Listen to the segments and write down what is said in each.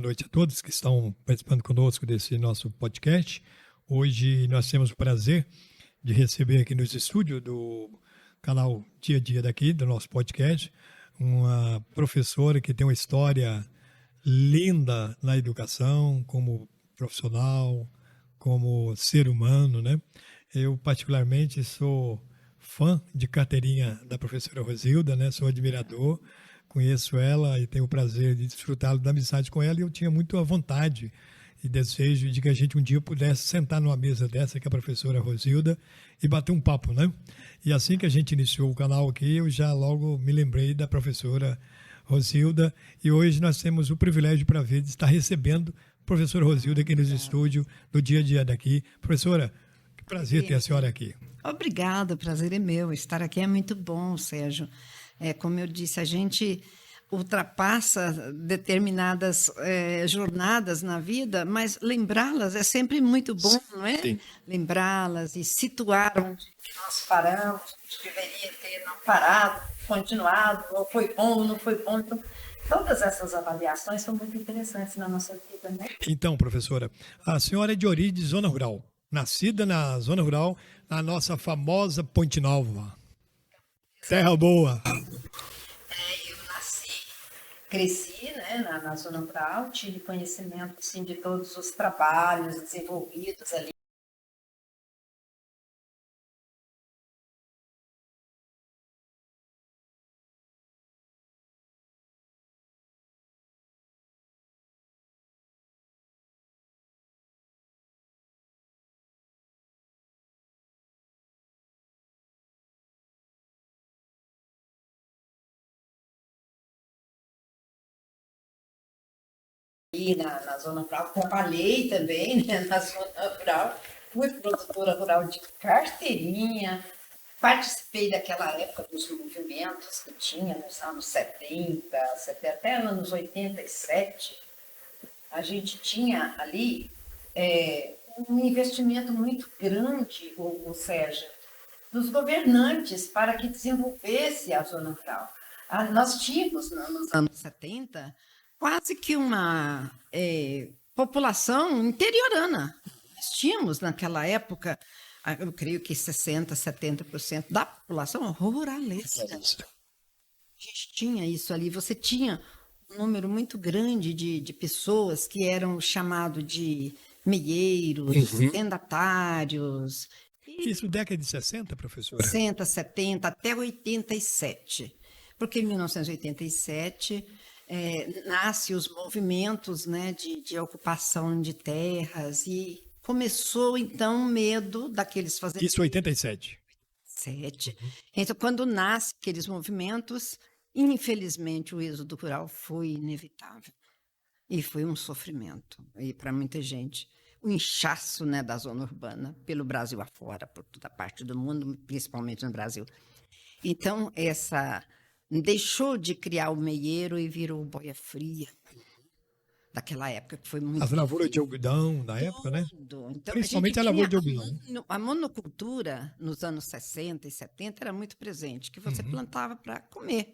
noite a todos que estão participando conosco desse nosso podcast. Hoje nós temos o prazer de receber aqui nos estúdios do canal Dia a Dia daqui, do nosso podcast, uma professora que tem uma história linda na educação, como profissional, como ser humano, né? Eu, particularmente, sou fã de carteirinha da professora Rosilda, né? Sou admirador, conheço ela e tenho o prazer de desfrutar da amizade com ela, e eu tinha muito a vontade e desejo de que a gente um dia pudesse sentar numa mesa dessa com a professora Rosilda e bater um papo, né? E assim que a gente iniciou o canal aqui, eu já logo me lembrei da professora Rosilda, e hoje nós temos o privilégio para ver de estar recebendo a professora Rosilda aqui nos estúdios do Dia a Dia daqui. Professora, que prazer ter a senhora aqui. Obrigada, o prazer é meu. Estar aqui é muito bom, Sérgio. Como eu disse, a gente ultrapassa determinadas jornadas na vida, mas lembrá-las é sempre muito bom, não é? Sim. Lembrá-las e situar onde nós paramos, onde deveria ter não parado, continuado, ou foi bom, ou não foi bom. Então, todas essas avaliações são muito interessantes na nossa vida, né? Então, professora, a senhora é de origem de zona rural, nascida na zona rural, na nossa famosa Ponte Nova. Terra boa. Eu nasci, cresci, né, na zona rural, tive conhecimento assim, de todos os trabalhos desenvolvidos ali. E na zona rural, trabalhei também, né, na zona rural, fui produtora rural de carteirinha, participei daquela época dos movimentos que tinha nos anos 70 até anos 87. A gente tinha ali um investimento muito grande, o Sérgio, dos governantes para que desenvolvesse a zona rural. Nós tínhamos, nos anos 70, quase que uma população interiorana. Nós tínhamos, naquela época, eu creio que 60%, 70% da população ruralesca. A gente tinha isso ali. Você tinha um número muito grande de pessoas que eram chamados de meieiros, arrendatários. Isso década de 60, professora? 60, 70, até 87. Porque em 1987 nasce os movimentos, né, de ocupação de terras, e começou então o medo daqueles fazendeiros. Isso 87. Então, quando nasce aqueles movimentos, infelizmente o êxodo rural foi inevitável. E foi um sofrimento, e para muita gente, o inchaço, né, da zona urbana, pelo Brasil afora, por toda parte do mundo, principalmente no Brasil. Então, deixou de criar o meieiro e virou boia fria, daquela época, que foi muito As lavouras de algodão da época, né? Então, Principalmente a lavoura de algodão. A monocultura, nos anos 60 e 70, era muito presente, que você plantava para comer.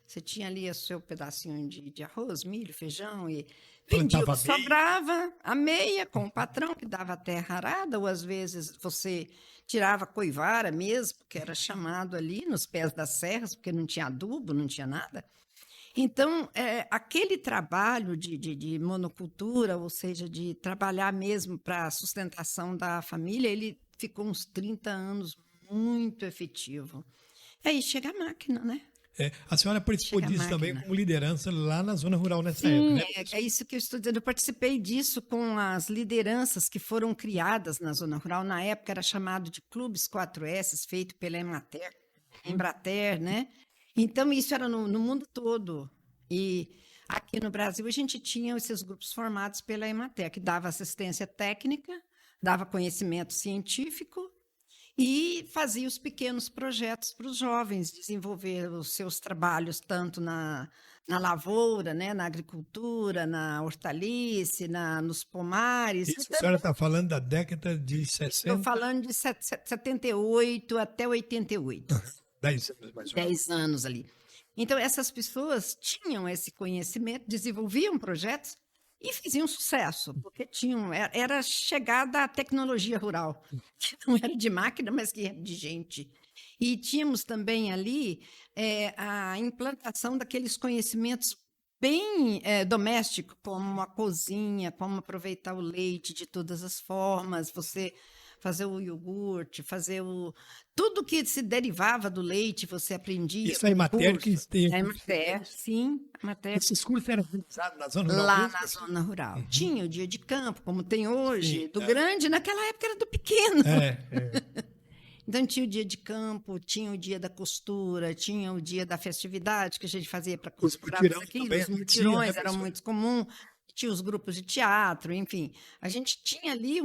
Você tinha ali o seu pedacinho de arroz, milho, feijão, e vendia, sobrava a meia com o patrão, que dava a terra arada, ou às vezes você tirava a coivara mesmo, que era chamado ali nos pés das serras, porque não tinha adubo, não tinha nada. Então, aquele trabalho de monocultura, ou seja, de trabalhar mesmo para a sustentação da família, ele ficou uns 30 anos muito efetivo. Aí chega a máquina, né? A senhora participou disso também como liderança lá na zona rural nessa época, né? É isso que eu estou dizendo. Eu participei disso com as lideranças que foram criadas na zona rural. Na época era chamado de Clubes 4S, feito pela Embrater, né? Então, isso era no mundo todo. E aqui no Brasil, a gente tinha esses grupos formados pela Emater, que dava assistência técnica, dava conhecimento científico e fazia os pequenos projetos para os jovens desenvolver os seus trabalhos, tanto na lavoura, né, na agricultura, na hortaliça, nos pomares. Isso, a senhora está falando da década de 60? Estou falando de 78 até 88. 10 anos mais ou menos. 10 anos ali. Então, essas pessoas tinham esse conhecimento, desenvolviam projetos E faziam sucesso, porque era chegada à tecnologia rural, que não era de máquina, mas que era de gente. E tínhamos também ali a implantação daqueles conhecimentos bem domésticos, como a cozinha, como aproveitar o leite de todas as formas, você fazer o iogurte, tudo que se derivava do leite, você aprendia Isso é matéria que curso. tem É aqui. matéria, sim, a matéria Esses cursos eram realizados na zona rural lá mesmo, na professor? zona rural. Uhum. Tinha o dia de campo, como tem hoje, Sim, do grande, naquela época era do pequeno. é. Então tinha o dia de campo, tinha o dia da costura, tinha o dia da festividade que a gente fazia para Os costurar mutirão aquilo, também os acontecia, né, mutirões eram professor? muito comuns, tinha os grupos de teatro, enfim. A gente tinha ali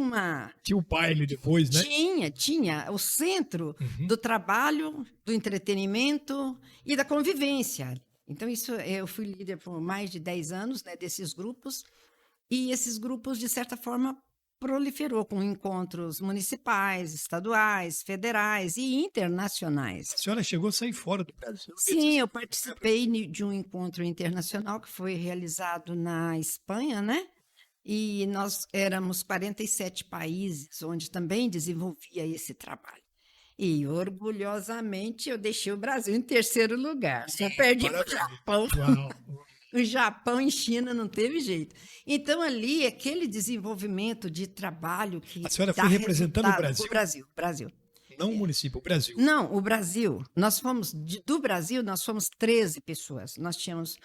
Tinha o baile depois, né? tinha o centro Uhum. do trabalho, do entretenimento e da convivência. Então, eu fui líder por mais de 10 anos, né, desses grupos, e esses grupos, de certa forma, proliferou com encontros municipais, estaduais, federais e internacionais. A senhora chegou a sair fora do Brasil Sim, eu né, participei de um encontro internacional que foi realizado na Espanha, né? E nós éramos 47 países, onde também desenvolvia esse trabalho. E, orgulhosamente, eu deixei o Brasil em terceiro lugar. Só perdi para o Parabéns. Japão. Uau. O Japão e China não teve jeito. Então, ali, aquele desenvolvimento de trabalho que A senhora dá foi representando o resultado. Brasil? Brasil. Não o município, o Brasil. Não, o Brasil. Do Brasil, nós fomos 13 pessoas. Nós tínhamos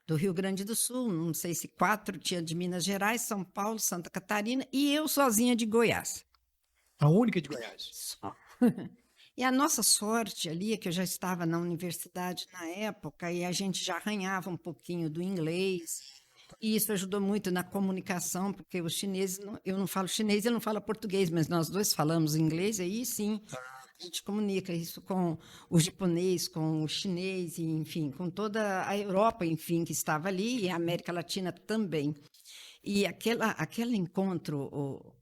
do Rio Grande do Sul, não sei se 4, tinha de Minas Gerais, São Paulo, Santa Catarina e eu sozinha de Goiás. A única de Goiás. Só. E a nossa sorte ali é que eu já estava na universidade na época e a gente já arranhava um pouquinho do inglês. E isso ajudou muito na comunicação, porque os chineses, eu não falo chinês, ele não fala português, mas nós dois falamos inglês, aí sim a gente comunica isso com o japonês, com o chinês, e, enfim, com toda a Europa, enfim, que estava ali, e a América Latina também. E aquele encontro,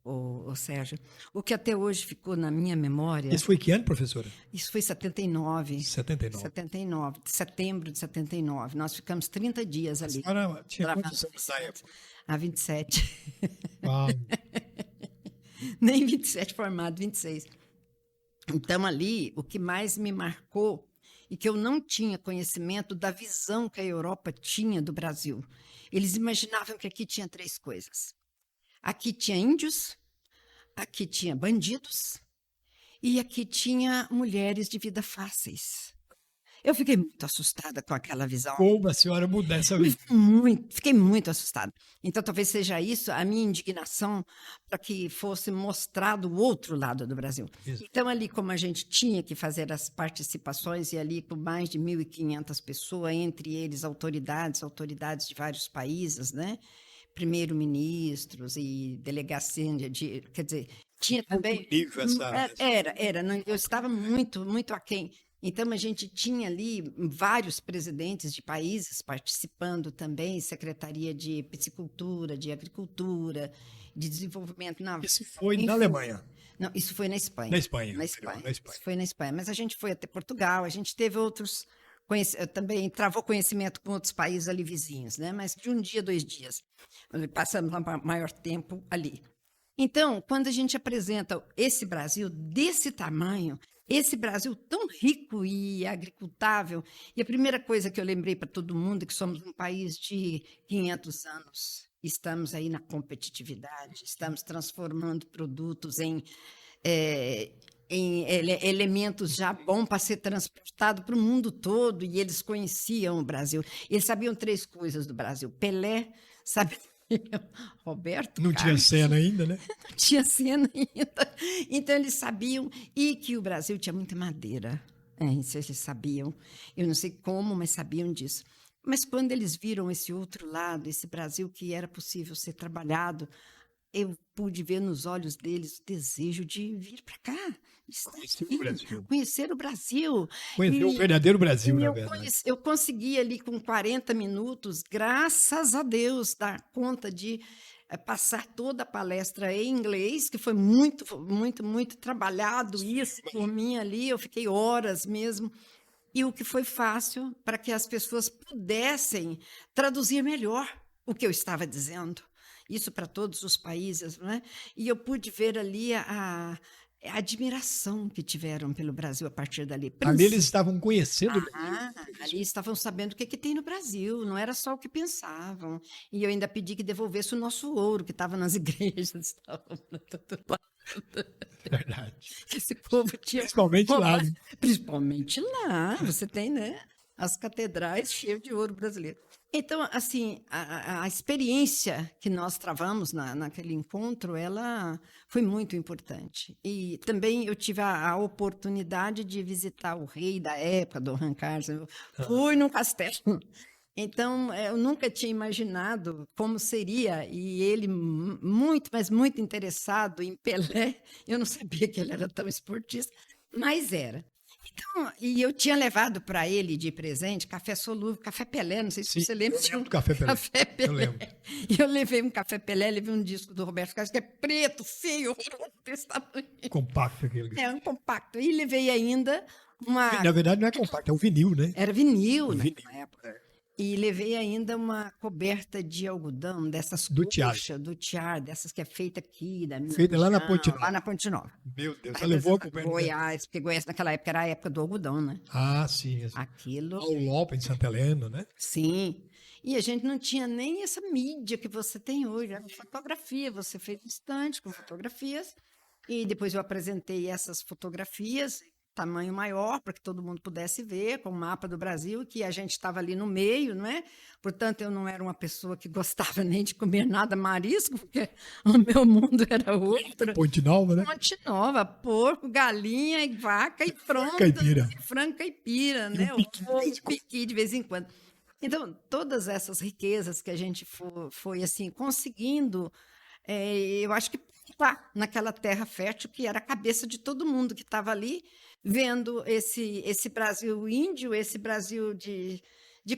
o Sérgio, o que até hoje ficou na minha memória, Isso foi que ano, professora? isso foi 79. 79. 79, setembro de 79. Nós ficamos 30 dias A ali. senhora tinha gravando quantos anos na época? A 27. Uau. Nem 27 formado, 26. Então, ali, o que mais me marcou e que eu não tinha conhecimento da visão que a Europa tinha do Brasil. Eles imaginavam que aqui tinha 3 coisas. Aqui tinha índios, aqui tinha bandidos e aqui tinha mulheres de vida fáceis. Eu fiquei muito assustada com aquela visão. Como a senhora mudar essa vida? Fiquei muito assustada. Então, talvez seja isso a minha indignação para que fosse mostrado o outro lado do Brasil. Isso. Então, ali, como a gente tinha que fazer as participações, e ali com mais de 1.500 pessoas, entre eles autoridades de vários países, né? Primeiro-ministros e delegacia quer dizer, tinha também... Nível essa... eu estava muito, muito aquém. Então, a gente tinha ali vários presidentes de países participando também, Secretaria de Piscicultura, de Agricultura, de Desenvolvimento. Isso foi na Alemanha? Não, isso foi na Espanha. Na Espanha. Na Espanha. Na Espanha. Isso foi na Espanha. Mas a gente foi até Portugal, a gente teve outros... Também travou conhecimento com outros países ali vizinhos, né? Mas de um dia, 2 dias. Passamos maior tempo ali. Então, quando a gente apresenta esse Brasil desse tamanho, esse Brasil tão rico e agricultável, e a primeira coisa que eu lembrei para todo mundo é que somos um país de 500 anos, estamos aí na competitividade, estamos transformando produtos em elementos já bons para ser transportado para o mundo todo, e eles conheciam o Brasil. Eles sabiam 3 coisas do Brasil. Pelé, sabia... Roberto Não Carlos, tinha cena ainda, né? Não tinha cena ainda. Então, eles sabiam, e que o Brasil tinha muita madeira. Isso eles sabiam. Eu não sei como, mas sabiam disso. Mas quando eles viram esse outro lado, esse Brasil que era possível ser trabalhado, eu pude ver nos olhos deles o desejo de vir para cá. Conhecer o Brasil. Conhecer o Brasil. Conhecer o verdadeiro Brasil, na verdade. Eu consegui ali com 40 minutos, graças a Deus, dar conta de passar toda a palestra em inglês, que foi muito, muito, muito trabalhado isso por mim ali. Eu fiquei horas mesmo. E o que foi fácil para que as pessoas pudessem traduzir melhor o que eu estava dizendo. isso para todos os países, não é? E eu pude ver ali a admiração que tiveram pelo Brasil a partir dali. Ali eles estavam conhecendo o Brasil. Ali estavam sabendo o que tem no Brasil, não era só o que pensavam. E eu ainda pedi que devolvesse o nosso ouro que estava nas igrejas. Verdade. Esse povo tinha... Principalmente lá. Né? Principalmente lá. Você tem, né? As catedrais cheias de ouro brasileiro. Então, assim, a experiência que nós travamos naquele encontro, ela foi muito importante. E também eu tive a oportunidade de visitar o rei da época, do Dom Carlos. Eu fui no castelo. Então, eu nunca tinha imaginado como seria, e ele muito, mas muito interessado em Pelé. Eu não sabia que ele era tão esportista, mas era. Então, e eu tinha levado para ele de presente café solúvel, café Pelé, não sei se você lembra. Eu lembro do café Pelé. Café Pelé. Eu lembro. E eu levei um café Pelé, levei um disco do Roberto Carlos, que é preto, feio, desse tamanho. Compacto aquele. É, um compacto. E levei ainda uma... Na verdade não é compacto, é um vinil, né? Era vinil, Vinil. naquela época. E levei ainda uma coberta de algodão, dessas Do tiar. do tiar, dessas que é feita aqui, da minha Feita lá na região, Ponte Nova. Lá na Ponte Nova. Meu Deus, você levou a coberta. Goiás, porque Goiás naquela época era a época do algodão, né? Ah, sim. Aquilo, Ao Lopes, em Santa Helena, né? sim. E a gente não tinha nem essa mídia que você tem hoje, era fotografia, você fez um estande com fotografias, e depois eu apresentei essas fotografias, tamanho maior, para que todo mundo pudesse ver, com o mapa do Brasil, que a gente estava ali no meio, não é? Portanto, eu não era uma pessoa que gostava nem de comer nada marisco, porque o meu mundo era outro. Ponte Nova, né? Ponte Nova, porco, galinha, e vaca e pronto. Caipira. E frango caipira, né? O piqui de vez em quando. Então, todas essas riquezas que a gente foi assim, conseguindo, eu acho que tá naquela terra fértil que era a cabeça de todo mundo que estava ali, vendo esse Brasil índio, esse Brasil de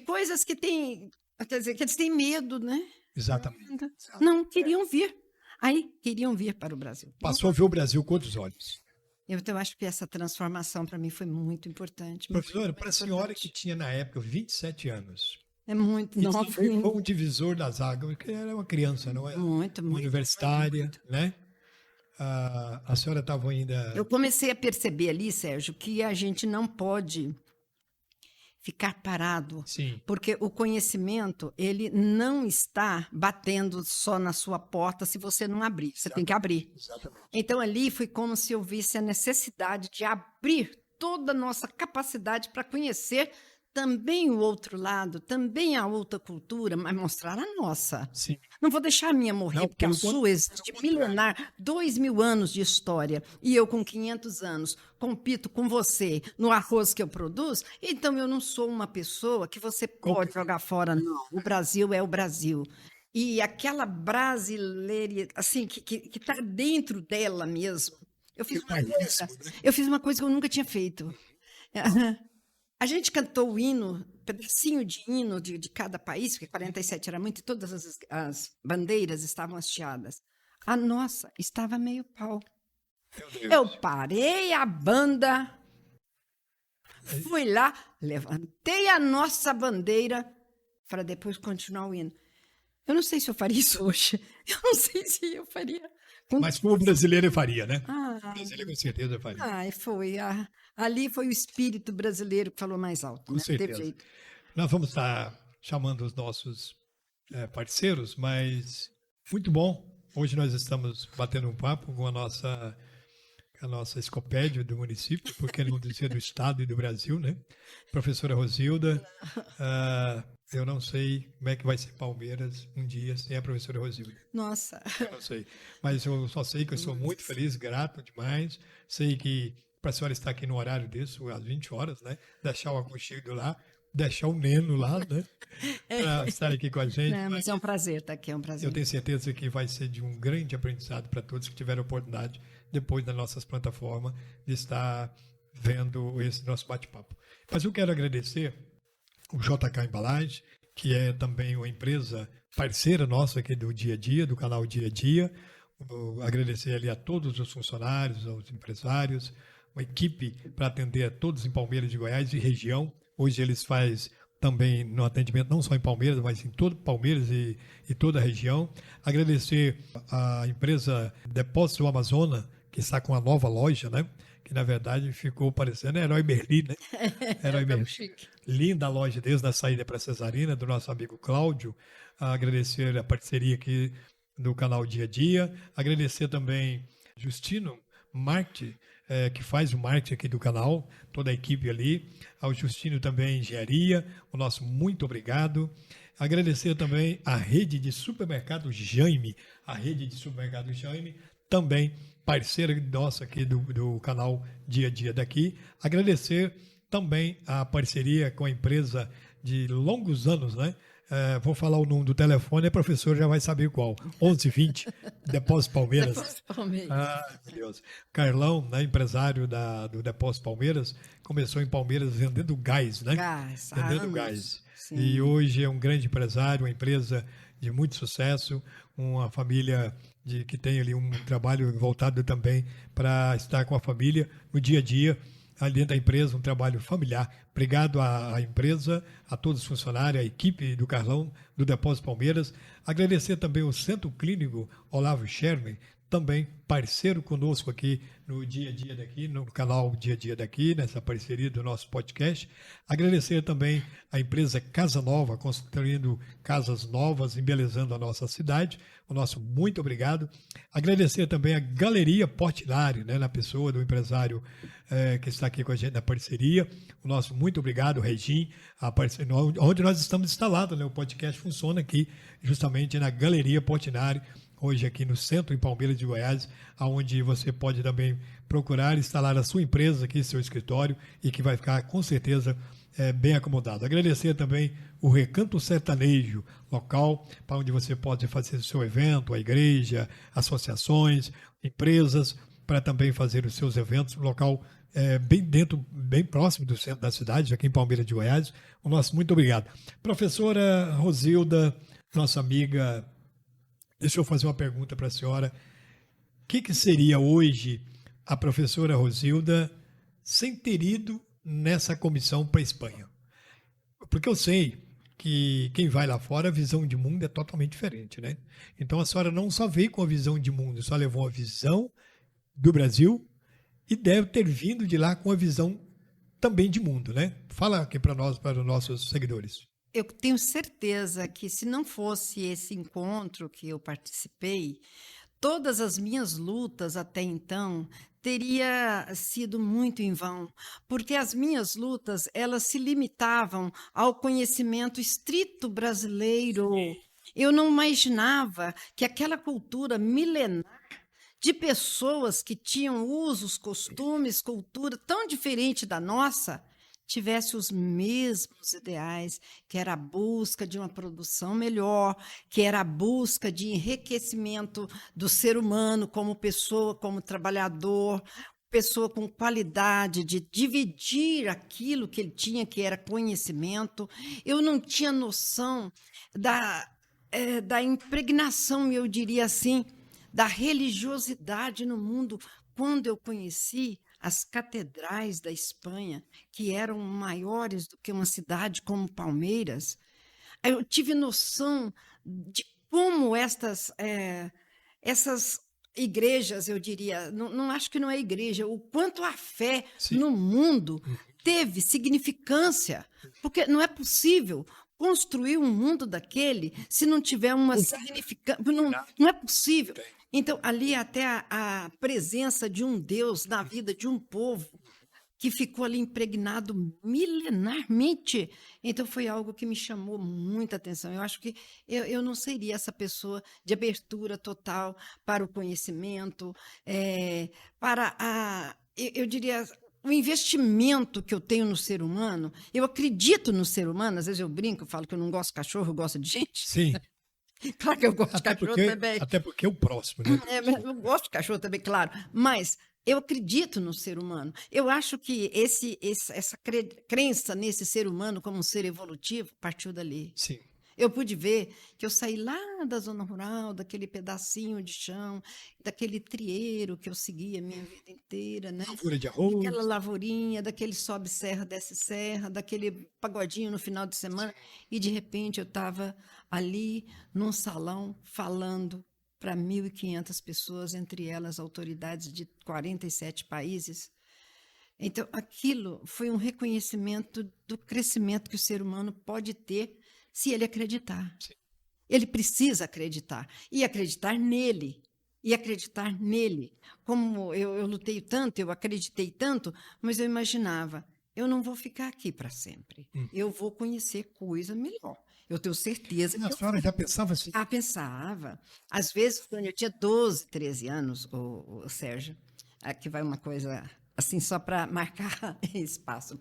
coisas que tem, quer dizer, que eles têm medo, né? Exatamente. Não, queriam vir. Aí, queriam vir para o Brasil. Passou a ver o Brasil com outros olhos. Eu acho que essa transformação para mim foi muito importante. Professora, para a senhora que tinha na época 27 anos, é muito isso nova. foi um divisor das águas, porque era uma criança, não é? Muito, muito. Universitária, né? A senhora estava ainda... Eu comecei a perceber ali, Sérgio, que a gente não pode ficar parado, Sim. porque o conhecimento ele não está batendo só na sua porta se você não abrir, você tem que abrir. Exatamente. Então ali foi como se eu visse a necessidade de abrir toda a nossa capacidade para conhecer também o outro lado, também a outra cultura, mas mostrar a nossa. Sim. Não vou deixar a minha morrer, Não, porque a pelo sua existe milenar, 2.000 anos de história, e eu com 500 anos compito com você no arroz que eu produzo, então eu não sou uma pessoa que você pode jogar fora, não. O Brasil é o Brasil. E aquela brasileira, assim, que está dentro dela mesmo. Eu fiz uma coisa que eu nunca tinha feito. A gente cantou o hino, pedacinho de hino de cada país, porque 47 era muito, e todas as bandeiras estavam hasteadas. A nossa estava meio pau. Eu parei a banda, fui lá, levantei a nossa bandeira para depois continuar o hino. Eu não sei se eu faria isso hoje. Eu não sei se eu faria. Mas como brasileiro eu faria, né? Ah, Brasileiro com certeza eu faria. foi. Ali foi o espírito brasileiro que falou mais alto. Com certeza. Nós vamos estar chamando os nossos parceiros, mas muito bom. Hoje nós estamos batendo um papo com a nossa escopédia do município, porque não dizer do estado e do Brasil, né? Professora Rosilda, eu não sei como é que vai ser Palmeiras um dia sem a professora Rosilda. Nossa. Eu não sei, mas eu só sei que eu sou muito feliz, grato demais. Sei que para a senhora estar aqui no horário disso, às 20 horas, né? Deixar o aconchego lá, deixar o Neno lá, né? Para estar aqui com a gente. Não, mas é um prazer estar aqui, é um prazer. Eu tenho certeza que vai ser de um grande aprendizado para todos que tiveram a oportunidade, depois das nossas plataformas, de estar vendo esse nosso bate-papo. Mas eu quero agradecer o JK Embalagem, que é também uma empresa parceira nossa aqui do Dia a Dia, do canal Dia a Dia. Agradecer ali a todos os funcionários, aos empresários, uma equipe para atender a todos em Palmeiras de Goiás e região. Hoje eles fazem também no atendimento, não só em Palmeiras, mas em todo Palmeiras e toda a região. Agradecer a empresa Depósitos do Amazonas, que está com uma nova loja, né? Que na verdade ficou parecendo Herói Merlin, né? Herói Merlin. Linda a loja desde a saída para Cesarina, do nosso amigo Cláudio. Agradecer a parceria aqui do canal Dia a Dia. Agradecer também Justino Marketing, que faz o marketing aqui do canal, toda a equipe ali. Ao Justino também Engenharia, o nosso muito obrigado. Agradecer também a rede de supermercado Jaime, também parceira nossa aqui do canal Dia a Dia daqui. Agradecer também a parceria com a empresa de longos anos, né? Vou falar o número do telefone, a professora já vai saber qual. 1120, Depósito Palmeiras. Depósito Palmeiras. Meu Deus. Carlão, né, empresário do Depósito Palmeiras, começou em Palmeiras vendendo gás, né? Vendendo gás. Sim. E hoje é um grande empresário, uma empresa de muito sucesso, uma família que tem ali um trabalho voltado também para estar com a família no dia a dia, ali dentro da empresa, um trabalho familiar. Obrigado à empresa, a todos os funcionários, à equipe do Carlão, do Depósito Palmeiras. Agradecer também ao Centro Clínico Olavo Sherman, também parceiro conosco aqui no Dia a Dia daqui, no canal Dia a Dia daqui, nessa parceria do nosso podcast. Agradecer também à empresa Casa Nova, construindo casas novas, embelezando a nossa cidade. O nosso muito obrigado. Agradecer também à Galeria Portinari, né, na pessoa do empresário que está aqui com a gente na parceria. O nosso muito obrigado, Regim, onde nós estamos instalados, né? O podcast funciona aqui, justamente na Galeria Portinari, hoje aqui no centro, em Palmeiras de Goiás, onde você pode também procurar instalar a sua empresa aqui, seu escritório, e que vai ficar, com certeza, bem acomodado. Agradecer também o Recanto Sertanejo, local para onde você pode fazer o seu evento, a igreja, associações, empresas, para também fazer os seus eventos, um local bem próximo do centro da cidade, aqui em Palmeiras de Goiás. O nosso muito obrigado. Professora Rosilda, nossa amiga, deixa eu fazer uma pergunta para a senhora. O que seria hoje a professora Rosilda sem ter ido nessa comissão para a Espanha? Porque eu sei que quem vai lá fora, a visão de mundo é totalmente diferente, né? Então a senhora não só veio com a visão de mundo, só levou a visão do Brasil e deve ter vindo de lá com a visão também de mundo, né? Fala aqui para nós, para os nossos seguidores. Eu tenho certeza que se não fosse esse encontro que eu participei, todas as minhas lutas até então teria sido muito em vão, porque as minhas lutas, elas se limitavam ao conhecimento estrito brasileiro. Eu não imaginava que aquela cultura milenar de pessoas que tinham usos, costumes, cultura tão diferente da nossa, tivesse os mesmos ideais, que era a busca de uma produção melhor, que era a busca de enriquecimento do ser humano como pessoa, como trabalhador, pessoa com qualidade, de dividir aquilo que ele tinha, que era conhecimento. Eu não tinha noção da impregnação, eu diria assim, da religiosidade no mundo, quando eu conheci as catedrais da Espanha, que eram maiores do que uma cidade como Palmeiras. Eu tive noção de como essas igrejas, eu diria, não acho que não é igreja, o quanto a fé no mundo teve significância, porque não é possível construir um mundo daquele se não tiver uma significância, não é possível. Então, ali até a presença de um Deus na vida de um povo que ficou ali impregnado milenarmente. Então, foi algo que me chamou muita atenção. Eu acho que eu não seria essa pessoa de abertura total para o conhecimento, eu diria, o investimento que eu tenho no ser humano. Eu acredito no ser humano, às vezes eu brinco, eu falo que eu não gosto de cachorro, eu gosto de gente. Sim. Claro que eu gosto de cachorro também. Até porque é o próximo, né? Eu gosto de cachorro também, claro. Mas eu acredito no ser humano. Eu acho que essa crença nesse ser humano como um ser evolutivo partiu dali. Sim. Eu pude ver que eu saí lá da zona rural, daquele pedacinho de chão, daquele trieiro que eu seguia a minha vida inteira, né? Lavoura de Daquela arroz. lavourinha, daquele sobe serra, desce serra, daquele pagodinho no final de semana, e de repente eu estava ali num salão falando para 1.500 pessoas, entre elas autoridades de 47 países. Então, aquilo foi um reconhecimento do crescimento que o ser humano pode ter se ele acreditar. Sim. Ele precisa acreditar e acreditar nele. E acreditar nele. Como eu lutei tanto, eu acreditei tanto, mas eu imaginava, eu não vou ficar aqui para sempre. Eu vou conhecer coisa melhor. Eu tenho certeza que A senhora já pensava assim? pensava. Às vezes, quando eu tinha 12, 13 anos, o Sérgio, aqui vai uma coisa assim, só para marcar espaço.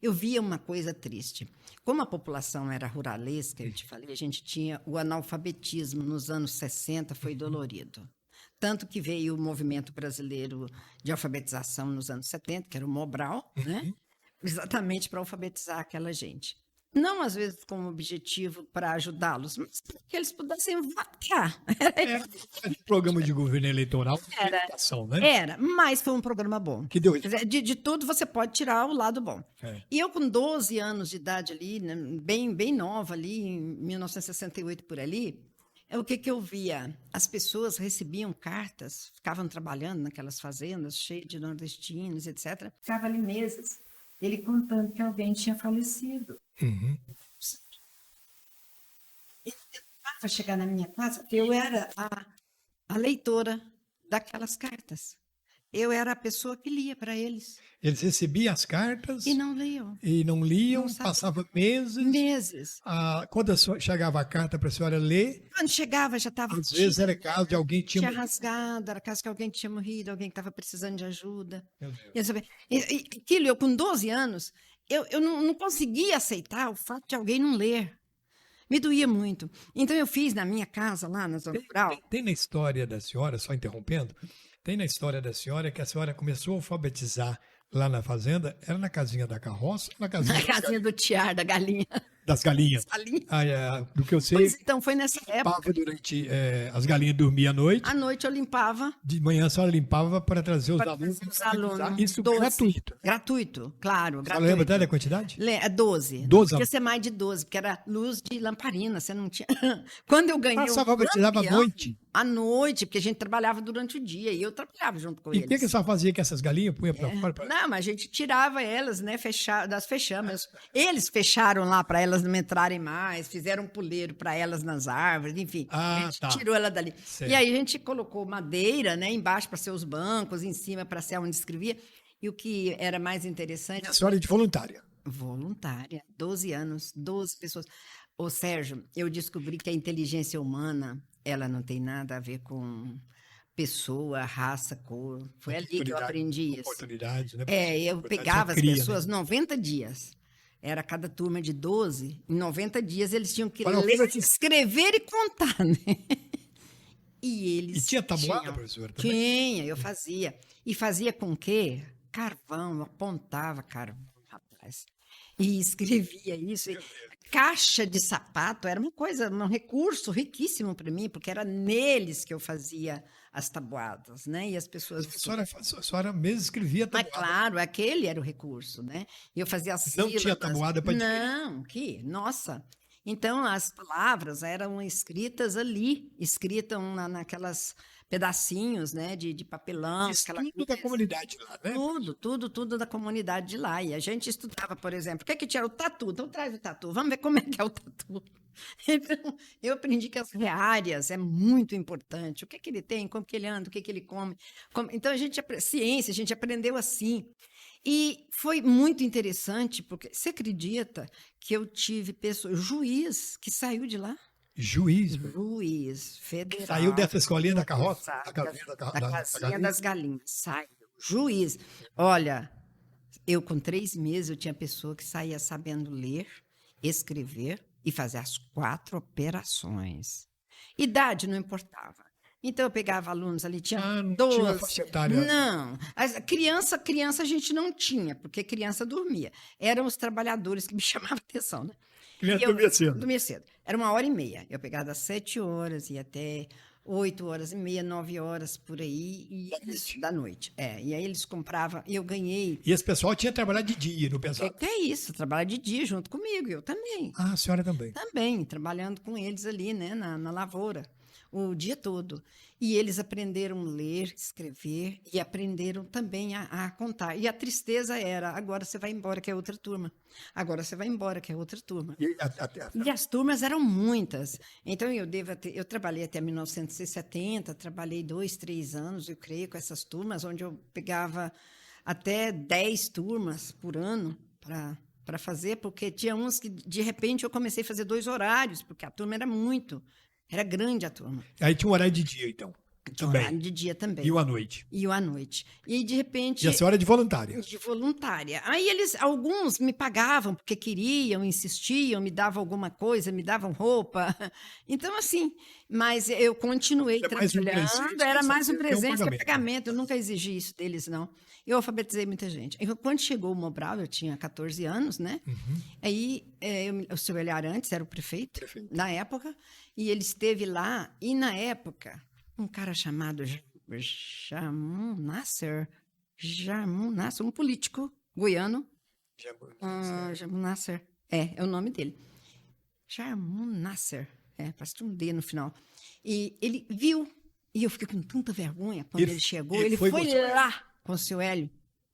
Eu via uma coisa triste. Como a população era ruralesca, eu te falei, a gente tinha o analfabetismo nos anos 60, foi dolorido. Tanto que veio o movimento brasileiro de alfabetização nos anos 70, que era o Mobral, né? Exatamente para alfabetizar aquela gente. Não, às vezes, com o objetivo para ajudá-los, mas para que eles pudessem votar. Era programa de governo eleitoral, Era. educação, né? Era, mas foi um programa bom. Que deu Quer dizer, de tudo você pode tirar o lado bom. É. E eu, com 12 anos de idade ali, né, bem nova ali, em 1968 por ali, o que eu via? As pessoas recebiam cartas, ficavam trabalhando naquelas fazendas cheias de nordestinos, etc. Ficava ali meses, ele contando que alguém tinha falecido. Uhum. Ele tentava chegar na minha casa, porque eu era a leitora daquelas cartas. Eu era a pessoa que lia para eles. Eles recebiam as cartas E não liam. e não liam, Não sabia. passava meses. Meses. Quando chegava a carta para a senhora ler, Quando chegava, já estava às vezes era caso de alguém que tinha tinha. rasgado, era caso que alguém tinha morrido, alguém que estava precisando de ajuda. Meu Deus. E eu sabia- aquilo, eu com 12 anos, eu não conseguia aceitar o fato de alguém não ler. Me doía muito. Então, eu fiz na minha casa, lá na zona rural. Tem na história da senhora, só interrompendo, tem na história da senhora que a senhora começou a alfabetizar lá na fazenda, era na casinha da carroça, na casinha Na casinha do tiar, da galinha. das galinhas. Galinha. Do que eu sei, Pois então, foi nessa época. limpava durante. As galinhas dormiam à noite, À noite eu limpava. de manhã a senhora limpava para trazer os Para alunos. trazer os alunos. Isso 12. gratuito. Gratuito, claro. A senhora lembra Gratuito. até da quantidade? 12. 12 Podia ser mais de 12, porque era luz de lamparina, você não tinha. Quando eu ganhei. A senhora alfabetizava à campeão, noite. À noite, porque a gente trabalhava durante o dia e eu trabalhava junto com E o eles. que a senhora fazia com essas galinhas? Punha para fora? Não, mas a gente tirava elas, né? Das fechamas. Eles fecharam lá para elas não entrarem mais, fizeram um puleiro para elas nas árvores, enfim. Ah, A gente tá. tirou ela dali. Certo. E aí a gente colocou madeira, né? Embaixo para ser os bancos, em cima para ser onde escrevia. E o que era mais interessante. A senhora é de voluntária. Voluntária, 12 anos, 12 pessoas. Ô, Sérgio, eu descobri que a inteligência humana, ela não tem nada a ver com pessoa, raça, cor. Foi ali que eu aprendi isso. Oportunidades, né? Eu Oportunidades pegava só as cria, pessoas né? 90 dias. Era cada turma de 12. Em 90 dias eles tinham que Para ler, alfabetizar. escrever e contar, né? E eles E tinha tabuada, tinham. professora, também? Tinha, eu fazia. E fazia com o quê? Carvão, eu apontava carvão, rapaz. E escrevia isso. E caixa de sapato era uma coisa, um recurso riquíssimo para mim, porque era neles que eu fazia as tabuadas, né? E as pessoas. A senhora mesmo escrevia Mas tabuada. claro, aquele era o recurso, né? E eu fazia as Não tinha sílabas. tabuada para adquirir. Não, nossa. Então, as palavras eram escritas ali, escritas naquelas pedacinhos, né, de papelão. Isso aquela tudo da coisa. comunidade lá, né? Tudo da comunidade de lá. E a gente estudava, por exemplo, o que é que tinha o tatu? Então traz o tatu, vamos ver como é que é o tatu. Então, eu aprendi que as reárias é muito importante. O que é que ele tem, como que ele anda, o que é que ele come. Então, ciência, a gente aprendeu assim. E foi muito interessante, porque você acredita que eu tive juiz que saiu de lá? Juiz. Juiz federal. Saiu dessa escolinha da carroça? Exato, Da da casinha galinha? das galinhas. Saiu. Juiz. Olha, eu com 3 meses, eu tinha pessoa que saía sabendo ler, escrever e fazer as 4 operações. Idade não importava. Então, eu pegava alunos ali, tinha não 12. tinha faixa etária. Não. Criança a gente não tinha, porque criança dormia. Eram os trabalhadores que me chamavam a atenção, né? Criança E eu dormia cedo. dormia cedo. Era 1h30. Eu pegava das 7 horas e até 8h30, 9 horas por aí. E da noite. E aí eles compravam. E eu ganhei. E esse pessoal tinha trabalhado de dia, não Que, pensava. que é isso? Trabalhar de dia junto comigo. Eu também. Ah, a senhora também. Também, trabalhando com eles ali, né, na lavoura, o dia todo. E eles aprenderam a ler, escrever e aprenderam também a contar. E a tristeza era, agora você vai embora, que é outra turma. Agora você vai embora, que é outra turma. E as turmas eram muitas. Então, eu trabalhei até 1970, trabalhei 2, 3 anos, eu creio, com essas turmas, onde eu pegava até 10 turmas por ano para fazer, porque tinha uns que, de repente, eu comecei a fazer 2 horários, porque a turma era grande a turma. Aí tinha um horário de dia, então. Tinha horário de dia também. E o à noite. E o à noite. E, de repente... E a senhora é de voluntária? De voluntária. Aí alguns me pagavam porque queriam, insistiam, me davam alguma coisa, me davam roupa. Então, assim, mas eu continuei trabalhando. Era mais um presente que pagamento. Eu nunca exigi isso deles, não. Eu alfabetizei muita gente. Quando chegou o Mobral, eu tinha 14 anos, né? Uhum. Aí o seu Eliar antes era o prefeito, na época, e ele esteve lá, e na época, um cara chamado Jamun Nasser, um político goiano. Jamun Nasser, é o nome dele. Jamun Nasser, parece um D no final. E ele viu, e eu fiquei com tanta vergonha quando ele chegou, ele foi lá com o seu Hélio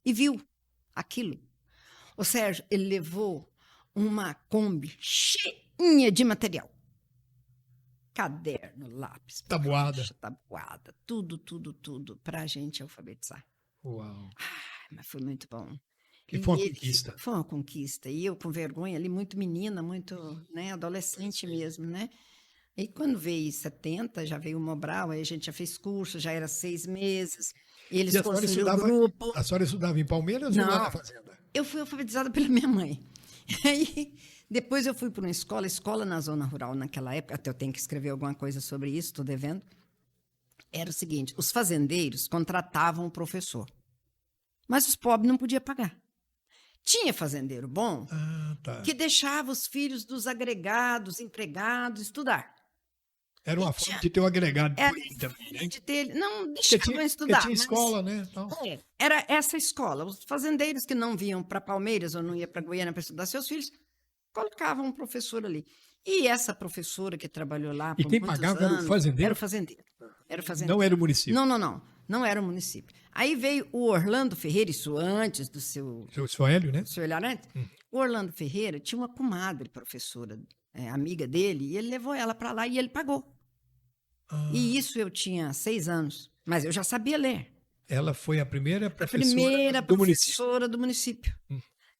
e viu aquilo. O Sérgio, ele levou uma Kombi cheinha de material. Caderno, lápis, tabuada, tudo para a gente alfabetizar. Uau! Mas foi muito bom. Que foi uma conquista. Foi uma conquista. E eu com vergonha ali, muito menina, muito, né, adolescente mesmo, né? E quando veio em 70, já veio o Mobral, aí a gente já fez curso, já era 6 meses. E eles construíram o grupo. A senhora estudava em Palmeiras ou lá na fazenda? Eu fui alfabetizada pela minha mãe. Aí, depois eu fui para uma escola na zona rural naquela época, até eu tenho que escrever alguma coisa sobre isso, estou devendo. Era o seguinte, os fazendeiros contratavam um professor, mas os pobres não podiam pagar. Tinha fazendeiro bom que deixava os filhos dos agregados, empregados, estudar. Era uma forma de ter um agregado também, né? Não deixavam estudar. Tinha escola, né? Então. Era essa escola. Os fazendeiros que não vinham para Palmeiras ou não iam para Goiânia para estudar seus filhos, colocavam um professor ali. E essa professora que trabalhou lá por muitos anos... E quem pagava era o fazendeiro? Era o fazendeiro. Não era o município? Não era o município. Aí veio o Orlando Ferreira, isso antes do seu... Seu Hélio, né? Seu Hélio antes. O Orlando Ferreira tinha uma comadre professora, amiga dele, e ele levou ela para lá e ele pagou. E isso eu tinha 6 anos, mas eu já sabia ler. Ela foi a primeira professora do município.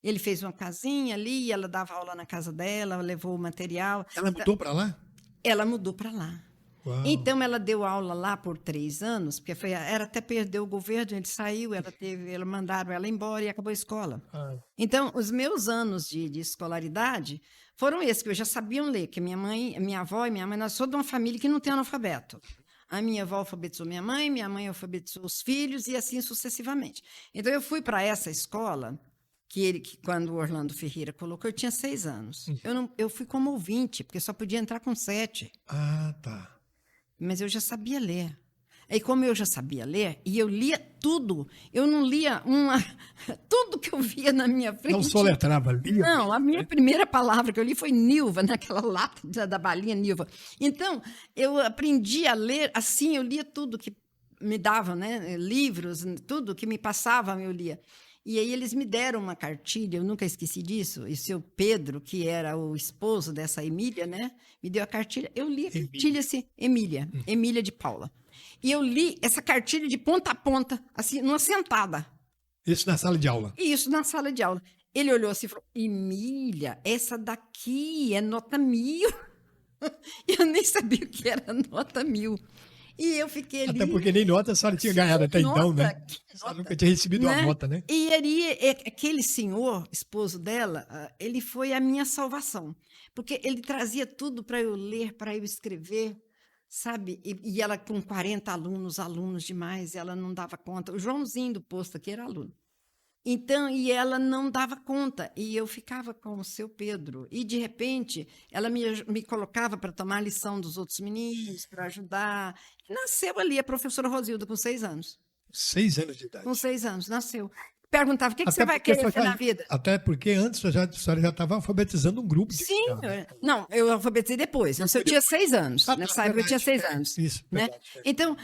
Ele fez uma casinha ali, ela dava aula na casa dela, levou o material. Ela mudou para lá? Ela mudou para lá. Uau. Então, ela deu aula lá por 3 anos, porque era até perder o governo, ele saiu, mandaram ela embora e acabou a escola. Então, os meus anos de escolaridade foram esses, que eu já sabia ler, que minha avó e minha mãe, nós somos de uma família que não tem analfabeto. A minha avó alfabetizou minha mãe alfabetizou os filhos e assim sucessivamente. Então, eu fui para essa escola, que quando o Orlando Ferreira colocou, eu tinha 6 anos. Eu fui como ouvinte, porque só podia entrar com 7. Tá. Mas eu já sabia ler. E como eu já sabia ler, e eu lia tudo, eu não lia tudo que eu via na minha frente. Não soletrava, lia? Não, a minha primeira palavra que eu li foi Nilva, naquela lata da balinha Nilva. Então, eu aprendi a ler assim, eu lia tudo que me davam, né? Livros, tudo que me passavam, eu lia. E aí eles me deram uma cartilha, eu nunca esqueci disso, e o seu Pedro, que era o esposo dessa Emília, né, me deu a cartilha, eu li a cartilha assim, Emília de Paula. E eu li essa cartilha de ponta a ponta, assim, numa sentada. Isso na sala de aula? Isso, na sala de aula. Ele olhou assim e falou, Emília, essa daqui é nota 1000. Eu nem sabia o que era nota 1000. E eu fiquei ali... Até porque nem nota a senhora tinha ganhado até então, né? Ela nunca tinha recebido uma nota, né? E ali, aquele senhor, esposo dela, ele foi a minha salvação. Porque ele trazia tudo para eu ler, para eu escrever, sabe? E ela com 40 alunos demais, ela não dava conta. O Joãozinho do posto aqui era aluno. Então, e ela não dava conta, e eu ficava com o seu Pedro. E, de repente, ela me colocava para tomar a lição dos outros meninos, para ajudar. Nasceu ali a professora Rosilda, com 6 anos. 6 anos de idade. Com 6 anos, nasceu. Perguntava, o que Até você vai porque querer ser na vida? Até porque antes a senhora já estava alfabetizando um grupo de Sim, crianças. não, eu alfabetizei depois. Eu tinha 6 anos. Nessa época eu tinha 6 anos. Isso, Né? verdade, é. Então,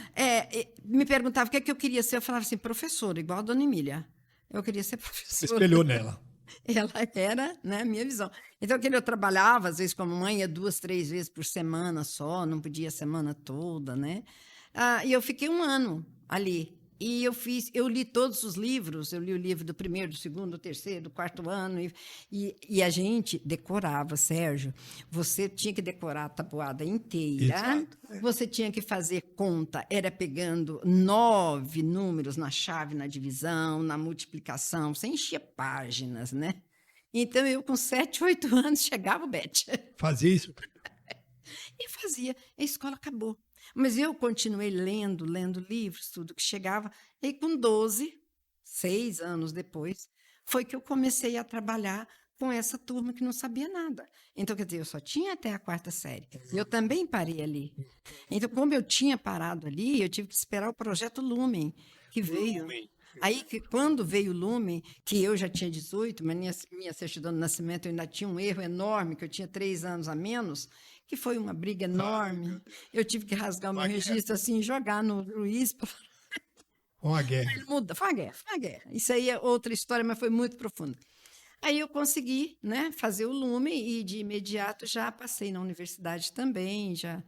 me perguntava o que eu queria ser. Eu falava assim, professora, igual a dona Emília. Eu queria ser Você professora. espelhou nela. Ela era, né, a minha visão. Então, quando eu trabalhava, às vezes, como mãe, 2, 3 vezes por semana só, não podia a semana toda, né? E eu fiquei 1 ano ali. E eu li todos os livros, eu li o livro do 1º, do 2º, do 3º, do 4º ano, e a gente decorava, Sérgio. Você tinha que decorar a tabuada inteira, Exato, você tinha que fazer conta, era pegando 9 números na chave, na divisão, na multiplicação, você enchia páginas, né? Então, eu com 7, 8 anos chegava, Beth, Fazia isso. e fazia. A escola acabou. Mas eu continuei lendo livros, tudo que chegava. E com 12, 6 anos depois, foi que eu comecei a trabalhar com essa turma que não sabia nada. Então, quer dizer, eu só tinha até a 4ª série. E eu também parei ali. Então, como eu tinha parado ali, eu tive que esperar o projeto Lumen, que veio. Aí, quando veio o Lumen, que eu já tinha 18, mas minha certidão de nascimento eu ainda tinha um erro enorme, que eu tinha 3 anos a menos, que foi uma briga enorme. Eu tive que rasgar o meu registro assim, jogar no juiz. Uma guerra. Foi uma guerra. Isso aí é outra história, mas foi muito profunda. Aí eu consegui, né, fazer o Lumen e, de imediato, já passei na universidade também, já...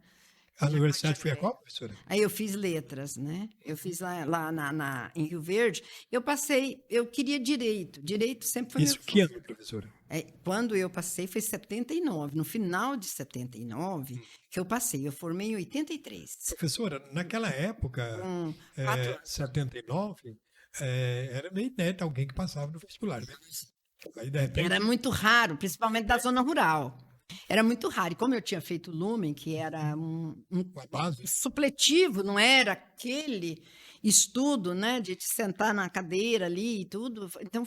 A universidade foi a qual, professora? Aí eu fiz letras, né? Eu fiz lá em Rio Verde. Eu queria direito. Direito sempre foi Isso meu que sonho. ano, professora? Quando eu passei foi 79. No final de 79 que eu passei. Eu formei em 83. Professora, naquela época, 4 anos. 79, era meio inédito alguém que passava no vestibular. Né? Aí, de repente, Era muito raro, principalmente da zona rural. Era muito raro. E como eu tinha feito o Lumen, que era uma base. supletivo, não era aquele estudo, né, de te sentar na cadeira ali e tudo. Então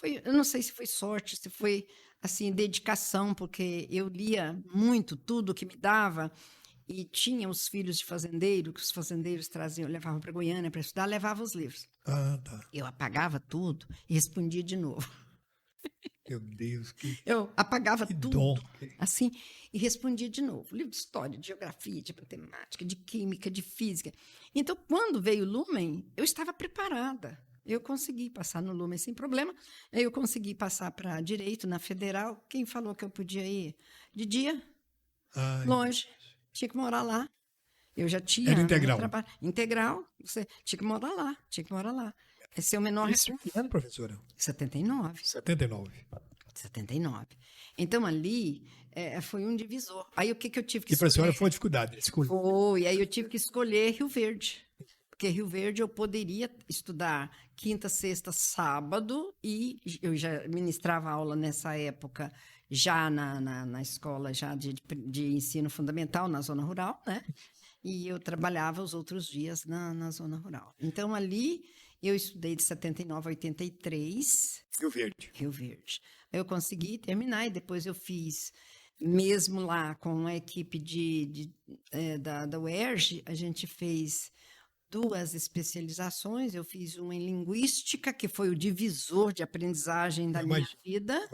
eu não sei se foi sorte, se foi assim dedicação, porque eu lia muito tudo que me dava e tinha os filhos de fazendeiro, que os fazendeiros traziam, levavam para Goiânia para estudar, levavam os livros. Ah, tá. Eu apagava tudo e respondia de novo. Meu Deus, que Eu apagava dom. tudo, assim, e respondia de novo. Livro de história, de geografia, de matemática, de química, de física. Então, quando veio o Lumen, eu estava preparada. Eu consegui passar no Lumen sem problema. Eu consegui passar para direito na Federal. Quem falou que eu podia ir? De dia, Ai, longe, tinha que morar lá. Eu já tinha Era integral. trabalho integral, você tinha que morar lá, tinha que morar lá. Esse é o menor Isso que ano, professora? 79. 79. 79. Então, ali foi um divisor. Aí, o que eu tive que E para a senhora escolher? foi uma dificuldade. Escolha. Foi. Aí, eu tive que escolher Rio Verde. Porque Rio Verde eu poderia estudar quinta, sexta, sábado, e eu já ministrava aula nessa época, já na escola já de ensino fundamental, na zona rural, né? E eu trabalhava os outros dias na zona rural. Então, ali, eu estudei de 79 a 83. Rio Verde. Rio Verde. Eu consegui terminar e depois eu fiz, mesmo lá com a equipe da UERJ, a gente fez 2 especializações. Eu fiz uma em linguística, que foi o divisor de aprendizagem da minha vida.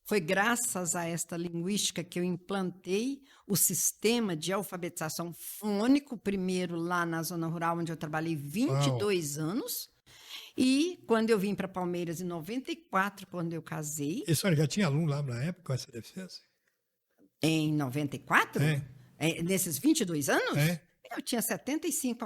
Foi graças a esta linguística que eu implantei o sistema de alfabetização fônico, primeiro lá na zona rural, onde eu trabalhei 22 anos. E quando eu vim para Palmeiras em 94, quando eu casei... E a senhora já tinha aluno lá na época com essa deficiência? Em 94? Nesses 22 anos? Eu tinha 75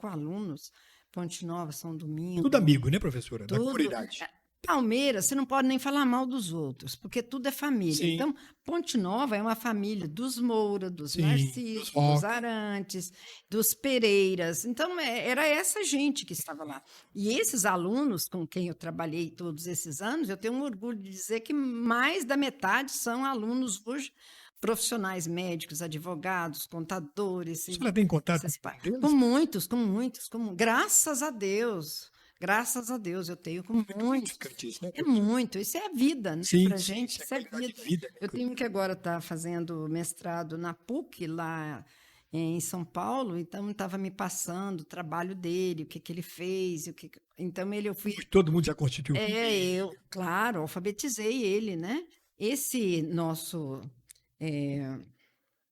alunos. Ponte Nova, São Domingo. Tudo amigo, né, professora? Da Tudo. comunidade. Palmeiras, você não pode nem falar mal dos outros, porque tudo é família. Sim. Então, Ponte Nova é uma família dos Moura, dos Narcisos, dos Arantes, dos Pereiras. Então, era essa gente que estava lá. E esses alunos com quem eu trabalhei todos esses anos, eu tenho um orgulho de dizer que mais da metade são alunos hoje profissionais médicos, advogados, contadores. A senhora tem contato com eles? Com muitos. Graças a Deus, eu tenho com muitos. Isso, né? É muito, isso é a vida, né? Sim, Pra sim, gente, isso é isso é qualidade de vida. vida, né? Eu tenho que agora estar fazendo mestrado na PUC, lá em São Paulo, então estava me passando o trabalho dele, o que ele fez, então eu fui. Todo mundo já constituiu. Claro, alfabetizei ele, né? Esse nosso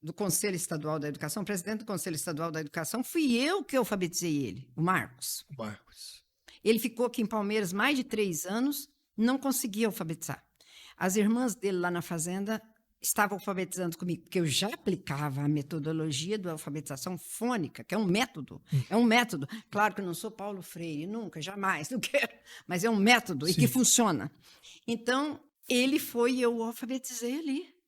do Conselho Estadual da Educação, presidente do Conselho Estadual da Educação, fui eu que alfabetizei ele, o Marcos. Marcos. Ele ficou aqui em Palmeiras mais de 3 anos, não conseguia alfabetizar. As irmãs dele lá na fazenda estavam alfabetizando comigo, porque eu já aplicava a metodologia da alfabetização fônica, que é um método. É um método. Claro que eu não sou Paulo Freire, nunca, jamais, não quero, mas é um método e que funciona. Então, ele foi e eu alfabetizei ali.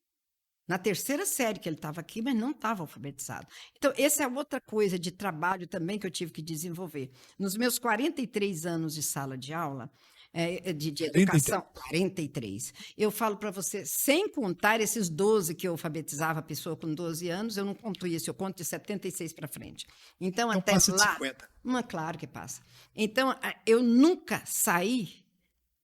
Na 3ª série que ele estava aqui, mas não estava alfabetizado. Então, essa é outra coisa de trabalho também que eu tive que desenvolver. Nos meus 43 anos de sala de aula, de educação, 43, eu falo para você, sem contar esses 12 que eu alfabetizava a pessoa com 12 anos, eu não conto isso, eu conto de 76 para frente. Então até passa lá... de 50. Claro que passa. Então, eu nunca saí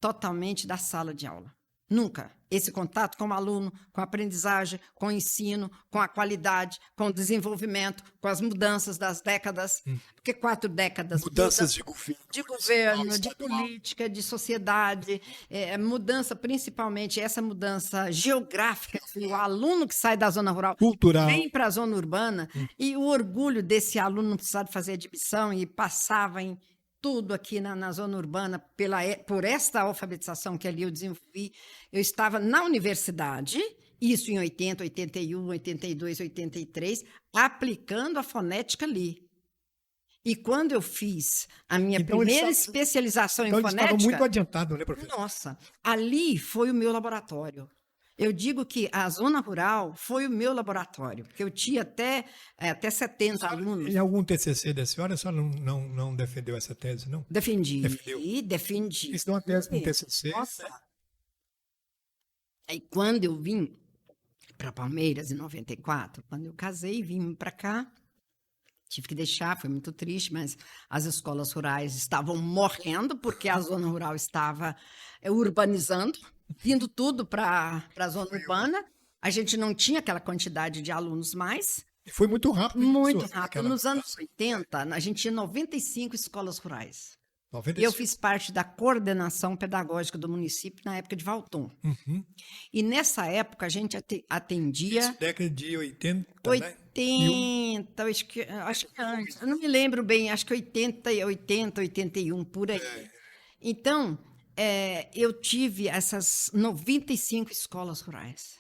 totalmente da sala de aula. Nunca. Esse contato com o aluno, com a aprendizagem, com o ensino, com a qualidade, com o desenvolvimento, com as mudanças das décadas, porque 4 décadas... Mudanças de governo, de política, de sociedade, mudança, principalmente essa mudança geográfica, o aluno que sai da zona rural cultural, vem para a zona urbana, e o orgulho desse aluno não precisar de fazer admissão e passava em tudo aqui na zona urbana, por esta alfabetização que ali eu desenvolvi. Eu estava na universidade, isso em 80, 81, 82, 83, aplicando a fonética ali. E quando eu fiz a minha primeira especialização em fonética... Então, eles estavam muito adiantados, né, professor? Nossa, ali foi o meu laboratório. Eu digo que a zona rural foi o meu laboratório, porque eu tinha até 70 alunos. Em algum TCC da senhora, a senhora não defendeu essa tese, não? Defendi. Defendeu. Isso é uma tese com TCC. Nossa. Aí quando eu vim para Palmeiras, em 94, quando eu casei, vim para cá, tive que deixar, foi muito triste, mas as escolas rurais estavam morrendo, porque a zona rural estava urbanizando, vindo tudo para a zona urbana. A gente não tinha aquela quantidade de alunos mais. E foi muito rápido. Muito rápido. Nos anos 80, a gente tinha 95 escolas rurais. 95. E eu fiz parte da coordenação pedagógica do município na época de Valton. E nessa época a gente atendia... Isso, década de 80, 80, né? Acho que antes. Eu não me lembro bem, acho que 80, 81, por aí. Então... eu tive essas 95 escolas rurais.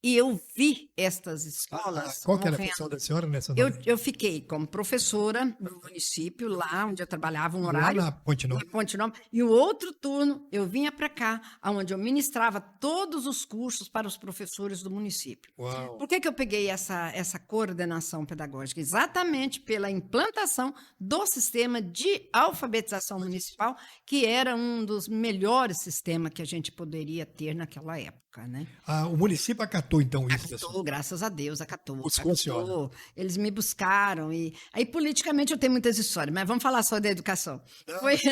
E eu vi estas escolas. Qual que era a função da senhora nessa? Eu fiquei como professora no município, lá onde eu trabalhava um horário. Lá na Ponte Nova. E o outro turno eu vinha para cá, onde eu ministrava todos os cursos para os professores do município. Uau. Por que eu peguei essa coordenação pedagógica? Exatamente pela implantação do sistema de alfabetização municipal, que era um dos melhores sistemas que a gente poderia ter naquela época, né? O município acatou, então, isso? Acatou, graças a Deus, acatou. Eles me buscaram. Aí, politicamente, eu tenho muitas histórias, mas vamos falar só da educação.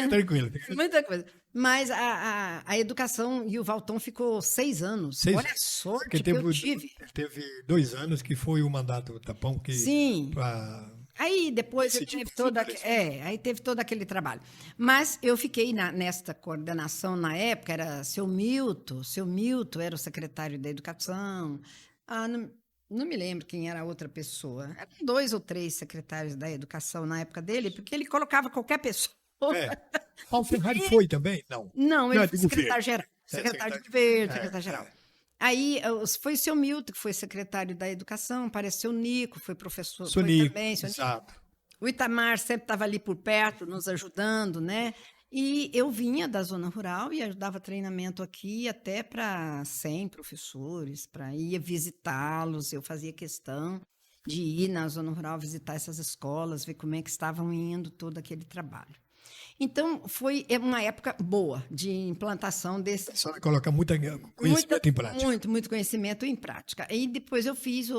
Tranquilo. Muita coisa. Mas a educação, e o Valton ficou 6 anos. Olha a sorte que eu tive. Teve 2 anos que foi o mandato Tapão. Sim. Aí depois teve todo aquele trabalho. Mas eu fiquei nesta coordenação na época, era seu Milton era o secretário da Educação. Não me lembro quem era a outra pessoa. Eram 2 ou 3 secretários da Educação na época dele, porque ele colocava qualquer pessoa. Paulo Ferrari foi também? Não, ele foi secretário-geral. Secretário de governo, secretário-geral. Aí foi o seu Milton, que foi secretário da Educação, apareceu o Nico, foi professor também. Exato. O Itamar sempre estava ali por perto, nos ajudando, né? E eu vinha da zona rural e ajudava treinamento aqui até para 100 professores, para ir visitá-los. Eu fazia questão de ir na zona rural visitar essas escolas, ver como é que estavam indo todo aquele trabalho. Então, foi uma época boa de implantação desse... A senhora coloca muito conhecimento em prática. Muito conhecimento em prática. E depois eu fiz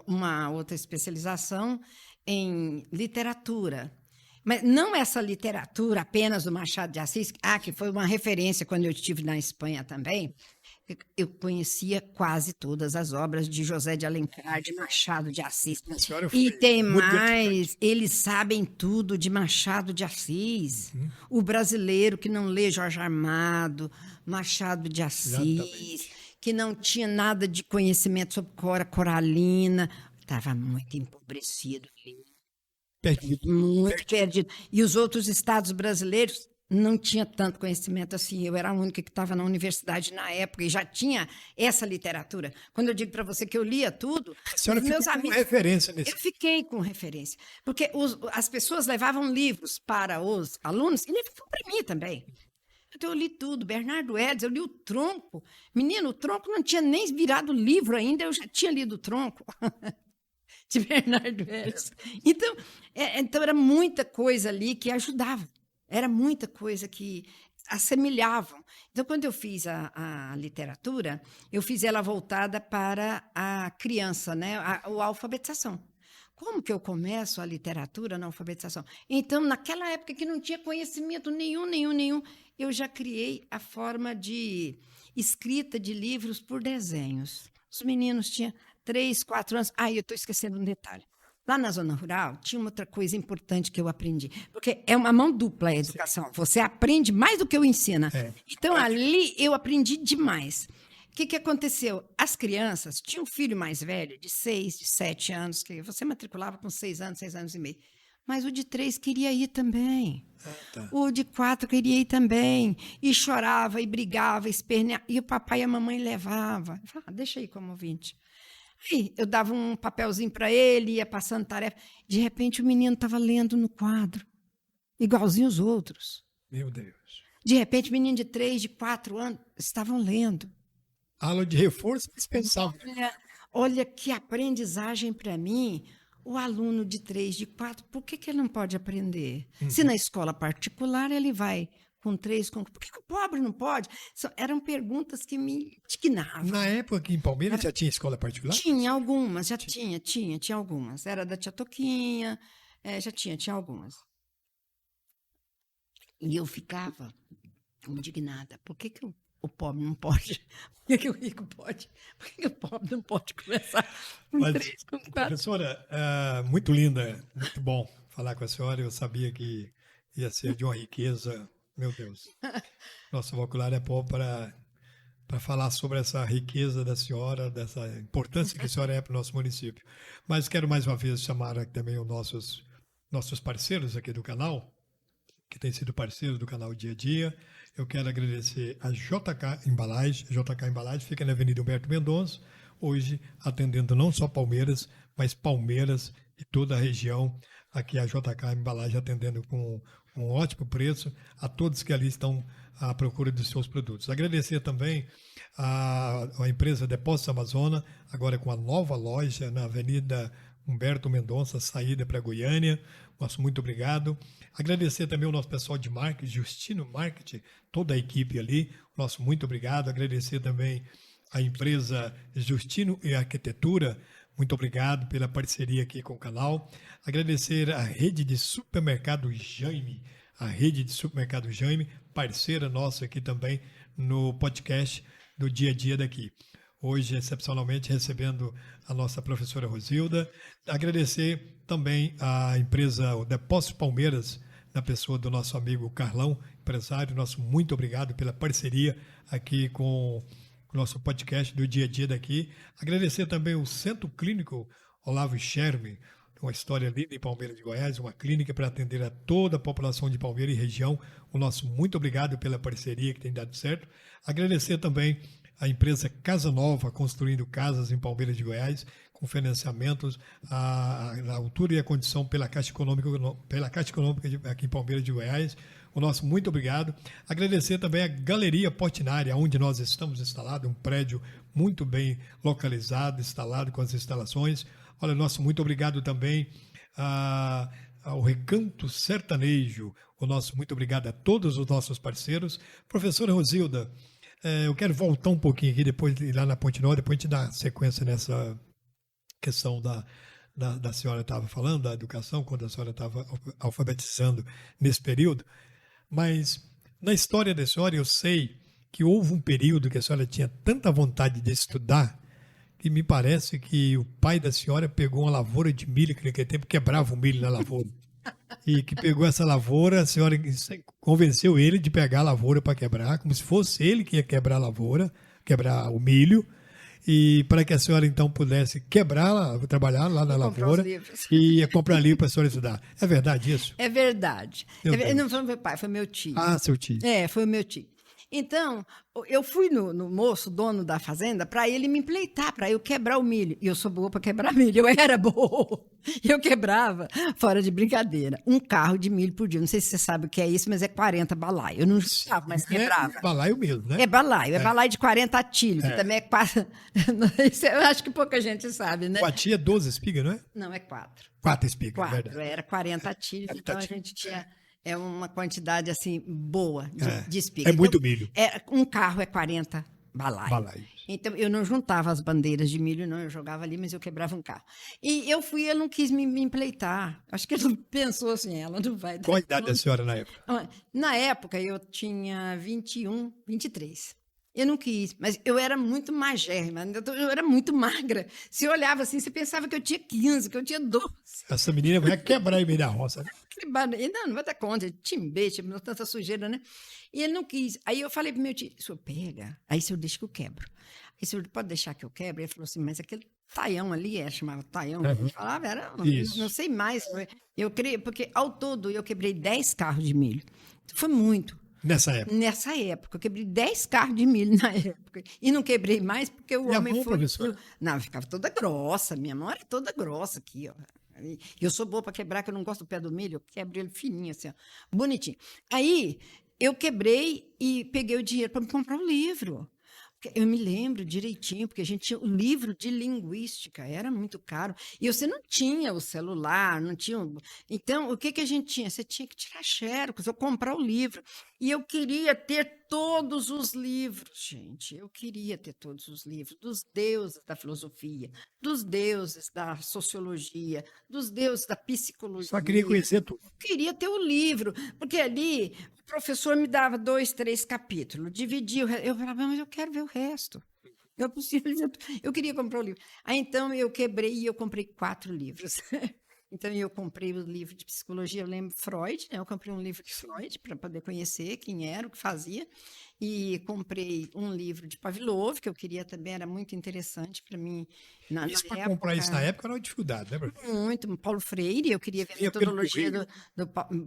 uma outra especialização em literatura. Mas não essa literatura apenas do Machado de Assis, que foi uma referência quando eu estive na Espanha também. Eu conhecia quase todas as obras de José de Alencar, de Machado de Assis. E tem mais, eles sabem tudo de Machado de Assis. O brasileiro que não lê Jorge Amado, Machado de Assis, que não tinha nada de conhecimento sobre Cora Coralina, estava muito empobrecido. Muito perdido. E os outros estados brasileiros não tinha tanto conhecimento assim. Eu era a única que estava na universidade na época e já tinha essa literatura. Quando eu digo para você que eu lia tudo, a senhora ficou com referência nisso. Eu fiquei com referência. Porque as pessoas levavam livros para os alunos e levavam para mim também. Então, eu li tudo. Bernardo Edson, eu li o Tronco. Menino, o Tronco não tinha nem virado livro ainda, eu já tinha lido o Tronco. De Bernardo Edson. Então, era muita coisa ali que ajudava. Era muita coisa que assemelhavam. Então, quando eu fiz a literatura, eu fiz ela voltada para a criança, né? A alfabetização. Como que eu começo a literatura na alfabetização? Então, naquela época que não tinha conhecimento nenhum, eu já criei a forma de escrita de livros por desenhos. Os meninos tinham 3, 4 anos. Eu estou esquecendo um detalhe. Lá na zona rural, tinha uma outra coisa importante que eu aprendi. Porque é uma mão dupla a educação. Você aprende mais do que eu ensino. Então, ali, eu aprendi demais. O que aconteceu? As crianças tinham um filho mais velho, de 6, de 7 anos, que você matriculava com 6 anos, 6 anos e meio. Mas o de 3 queria ir também. O de 4 queria ir também. E chorava, e brigava, esperneava. E o papai e a mamãe levavam. Eu falava, deixa aí como ouvinte. Aí eu dava um papelzinho para ele, ia passando tarefa. De repente, o menino estava lendo no quadro, igualzinho os outros. Meu Deus. De repente, o menino de 3, de 4 anos estavam lendo. Aula de reforço dispensável. Olha que aprendizagem para mim. O aluno de 3, de 4, por que ele não pode aprender? Se na escola particular ele vai com 3, por que o pobre não pode? Eram perguntas que me indignavam. Na época aqui em Palmeiras já tinha escola particular? Tinha algumas, já tinha algumas. Era da tia Toquinha, já tinha algumas. E eu ficava indignada. Por que o pobre não pode? Por que o rico pode? Por que o pobre não pode começar com 3, com 4? Professora, muito linda, muito bom falar com a senhora. Eu sabia que ia ser de uma riqueza. Meu Deus, nosso vocabulário é bom para falar sobre essa riqueza da senhora, dessa importância que a senhora é para o nosso município. Mas quero mais uma vez chamar aqui também os nossos parceiros aqui do canal, que têm sido parceiros do canal Dia a Dia. Eu quero agradecer a JK Embalagem. JK Embalagem fica na Avenida Humberto Mendonça, hoje atendendo não só Palmeiras, mas Palmeiras e toda a região. Aqui a JK Embalagem atendendo com um ótimo preço a todos que ali estão à procura dos seus produtos. Agradecer também a empresa Depósitos Amazônia, agora com a nova loja na Avenida Humberto Mendonça, saída para Goiânia. Nosso muito obrigado. Agradecer também o nosso pessoal de marketing, Justino Marketing, toda a equipe ali. Nosso muito obrigado. Agradecer também a empresa Justino e Arquitetura. Muito obrigado pela parceria aqui com o canal. Agradecer a rede de supermercado Jaime, parceira nossa aqui também no podcast do Dia a Dia daqui. Hoje, excepcionalmente, recebendo a nossa professora Rosilda. Agradecer também a empresa o Depósito Palmeiras, na pessoa do nosso amigo Carlão, empresário. Nosso muito obrigado pela parceria aqui com o nosso podcast do Dia a Dia daqui. Agradecer também o Centro Clínico Olavo Scherme, uma história linda em Palmeiras de Goiás, uma clínica para atender a toda a população de Palmeiras e região. O nosso muito obrigado pela parceria que tem dado certo. Agradecer também a empresa Casa Nova, construindo casas em Palmeiras de Goiás, com financiamentos à altura e à condição pela Caixa Econômica aqui em Palmeiras de Goiás. O nosso muito obrigado. Agradecer também a Galeria Portinari, onde nós estamos instalados, um prédio muito bem localizado, instalado com as instalações. Olha, nosso muito obrigado também ao Recanto Sertanejo. O nosso muito obrigado a todos os nossos parceiros. Professora Rosilda, eu quero voltar um pouquinho aqui, depois ir lá na Ponte Nova, depois a gente dar sequência nessa questão da senhora estava falando, da educação, quando a senhora estava alfabetizando nesse período. Mas na história da senhora, eu sei que houve um período que a senhora tinha tanta vontade de estudar que me parece que o pai da senhora pegou uma lavoura de milho, que naquele tempo quebrava o milho na lavoura. E que pegou essa lavoura, a senhora convenceu ele de pegar a lavoura para quebrar, como se fosse ele que ia quebrar a lavoura, quebrar o milho, e para que a senhora então pudesse quebrar, trabalhar lá na lavoura e comprar livro para a senhora estudar. É verdade isso? É verdade. Não foi meu pai, foi meu tio. Ah, seu tio. Foi o meu tio. Então, eu fui no moço, dono da fazenda, para ele me empleitar, para eu quebrar o milho. E eu sou boa para quebrar milho, eu era boa. Eu quebrava, fora de brincadeira, um carro de milho por dia. Não sei se você sabe o que é isso, mas é 40 balaio. Eu não juntava, mas quebrava. É balaio mesmo, né? É balaio de 40 atilhos, que também é 4. Eu acho que pouca gente sabe, né? O atilho é 12 espigas, não é? Não, é 4. 4 espigas, 4, é verdade. era 40 atilhos, então a gente tinha... É uma quantidade, assim, boa de espiga. É muito milho. Um carro é 40 balaios. Então, eu não juntava as bandeiras de milho, não. Eu jogava ali, mas eu quebrava um carro. E eu fui, ele não quis me empleitar. Acho que ele pensou assim, ela não vai dar. Qual a idade da senhora na época? Na época, eu tinha 21, 23. Eu não quis, mas eu era muito magérrima, eu era muito magra. Se olhava assim, você pensava que eu tinha 15, que eu tinha 12. Essa menina vai quebrar em meio da roça. Não vai dar conta, timbete, tanta sujeira, né? E ele não quis. Aí eu falei pro meu tio, o senhor pega, aí o senhor deixa que eu quebro. Aí o senhor pode deixar que eu quebre? Ele falou assim, mas aquele taião ali, chamava taião, a gente falava, não sei mais. Eu queria, porque ao todo eu quebrei 10 carros de milho. Foi muito. Nessa época? Nessa época. Eu quebrei 10 carros de milho na época. E não quebrei mais porque o homem foi... Não, ficava toda grossa. Minha mão era toda grossa aqui, ó. Eu sou boa para quebrar, que eu não gosto do pé do milho. Eu quebro ele fininho, assim, ó. Bonitinho. Aí, eu quebrei e peguei o dinheiro para me comprar um livro. Eu me lembro direitinho, porque a gente tinha o livro de linguística, era muito caro. E você não tinha o celular, não tinha... Então, o que a gente tinha? Você tinha que tirar xerox, ou comprar o livro. E eu queria ter todos os livros, gente. Eu queria ter todos os livros, dos deuses da filosofia, dos deuses da sociologia, dos deuses da psicologia. Só queria conhecer tudo. Eu queria ter o livro, porque ali... O professor me dava 2, 3 capítulos, dividia o resto. Eu falava, mas eu quero ver o resto. Eu queria comprar o livro. Aí, então, eu quebrei e eu comprei 4 livros. Então, eu comprei o livro de psicologia, eu lembro Freud, né? Eu comprei um livro de Freud para poder conhecer quem era, o que fazia. E comprei um livro de Pavlov, que eu queria também, era muito interessante para mim. Isso para comprar isso na época era uma dificuldade, né, professor? Muito. Paulo Freire, eu queria ver a metodologia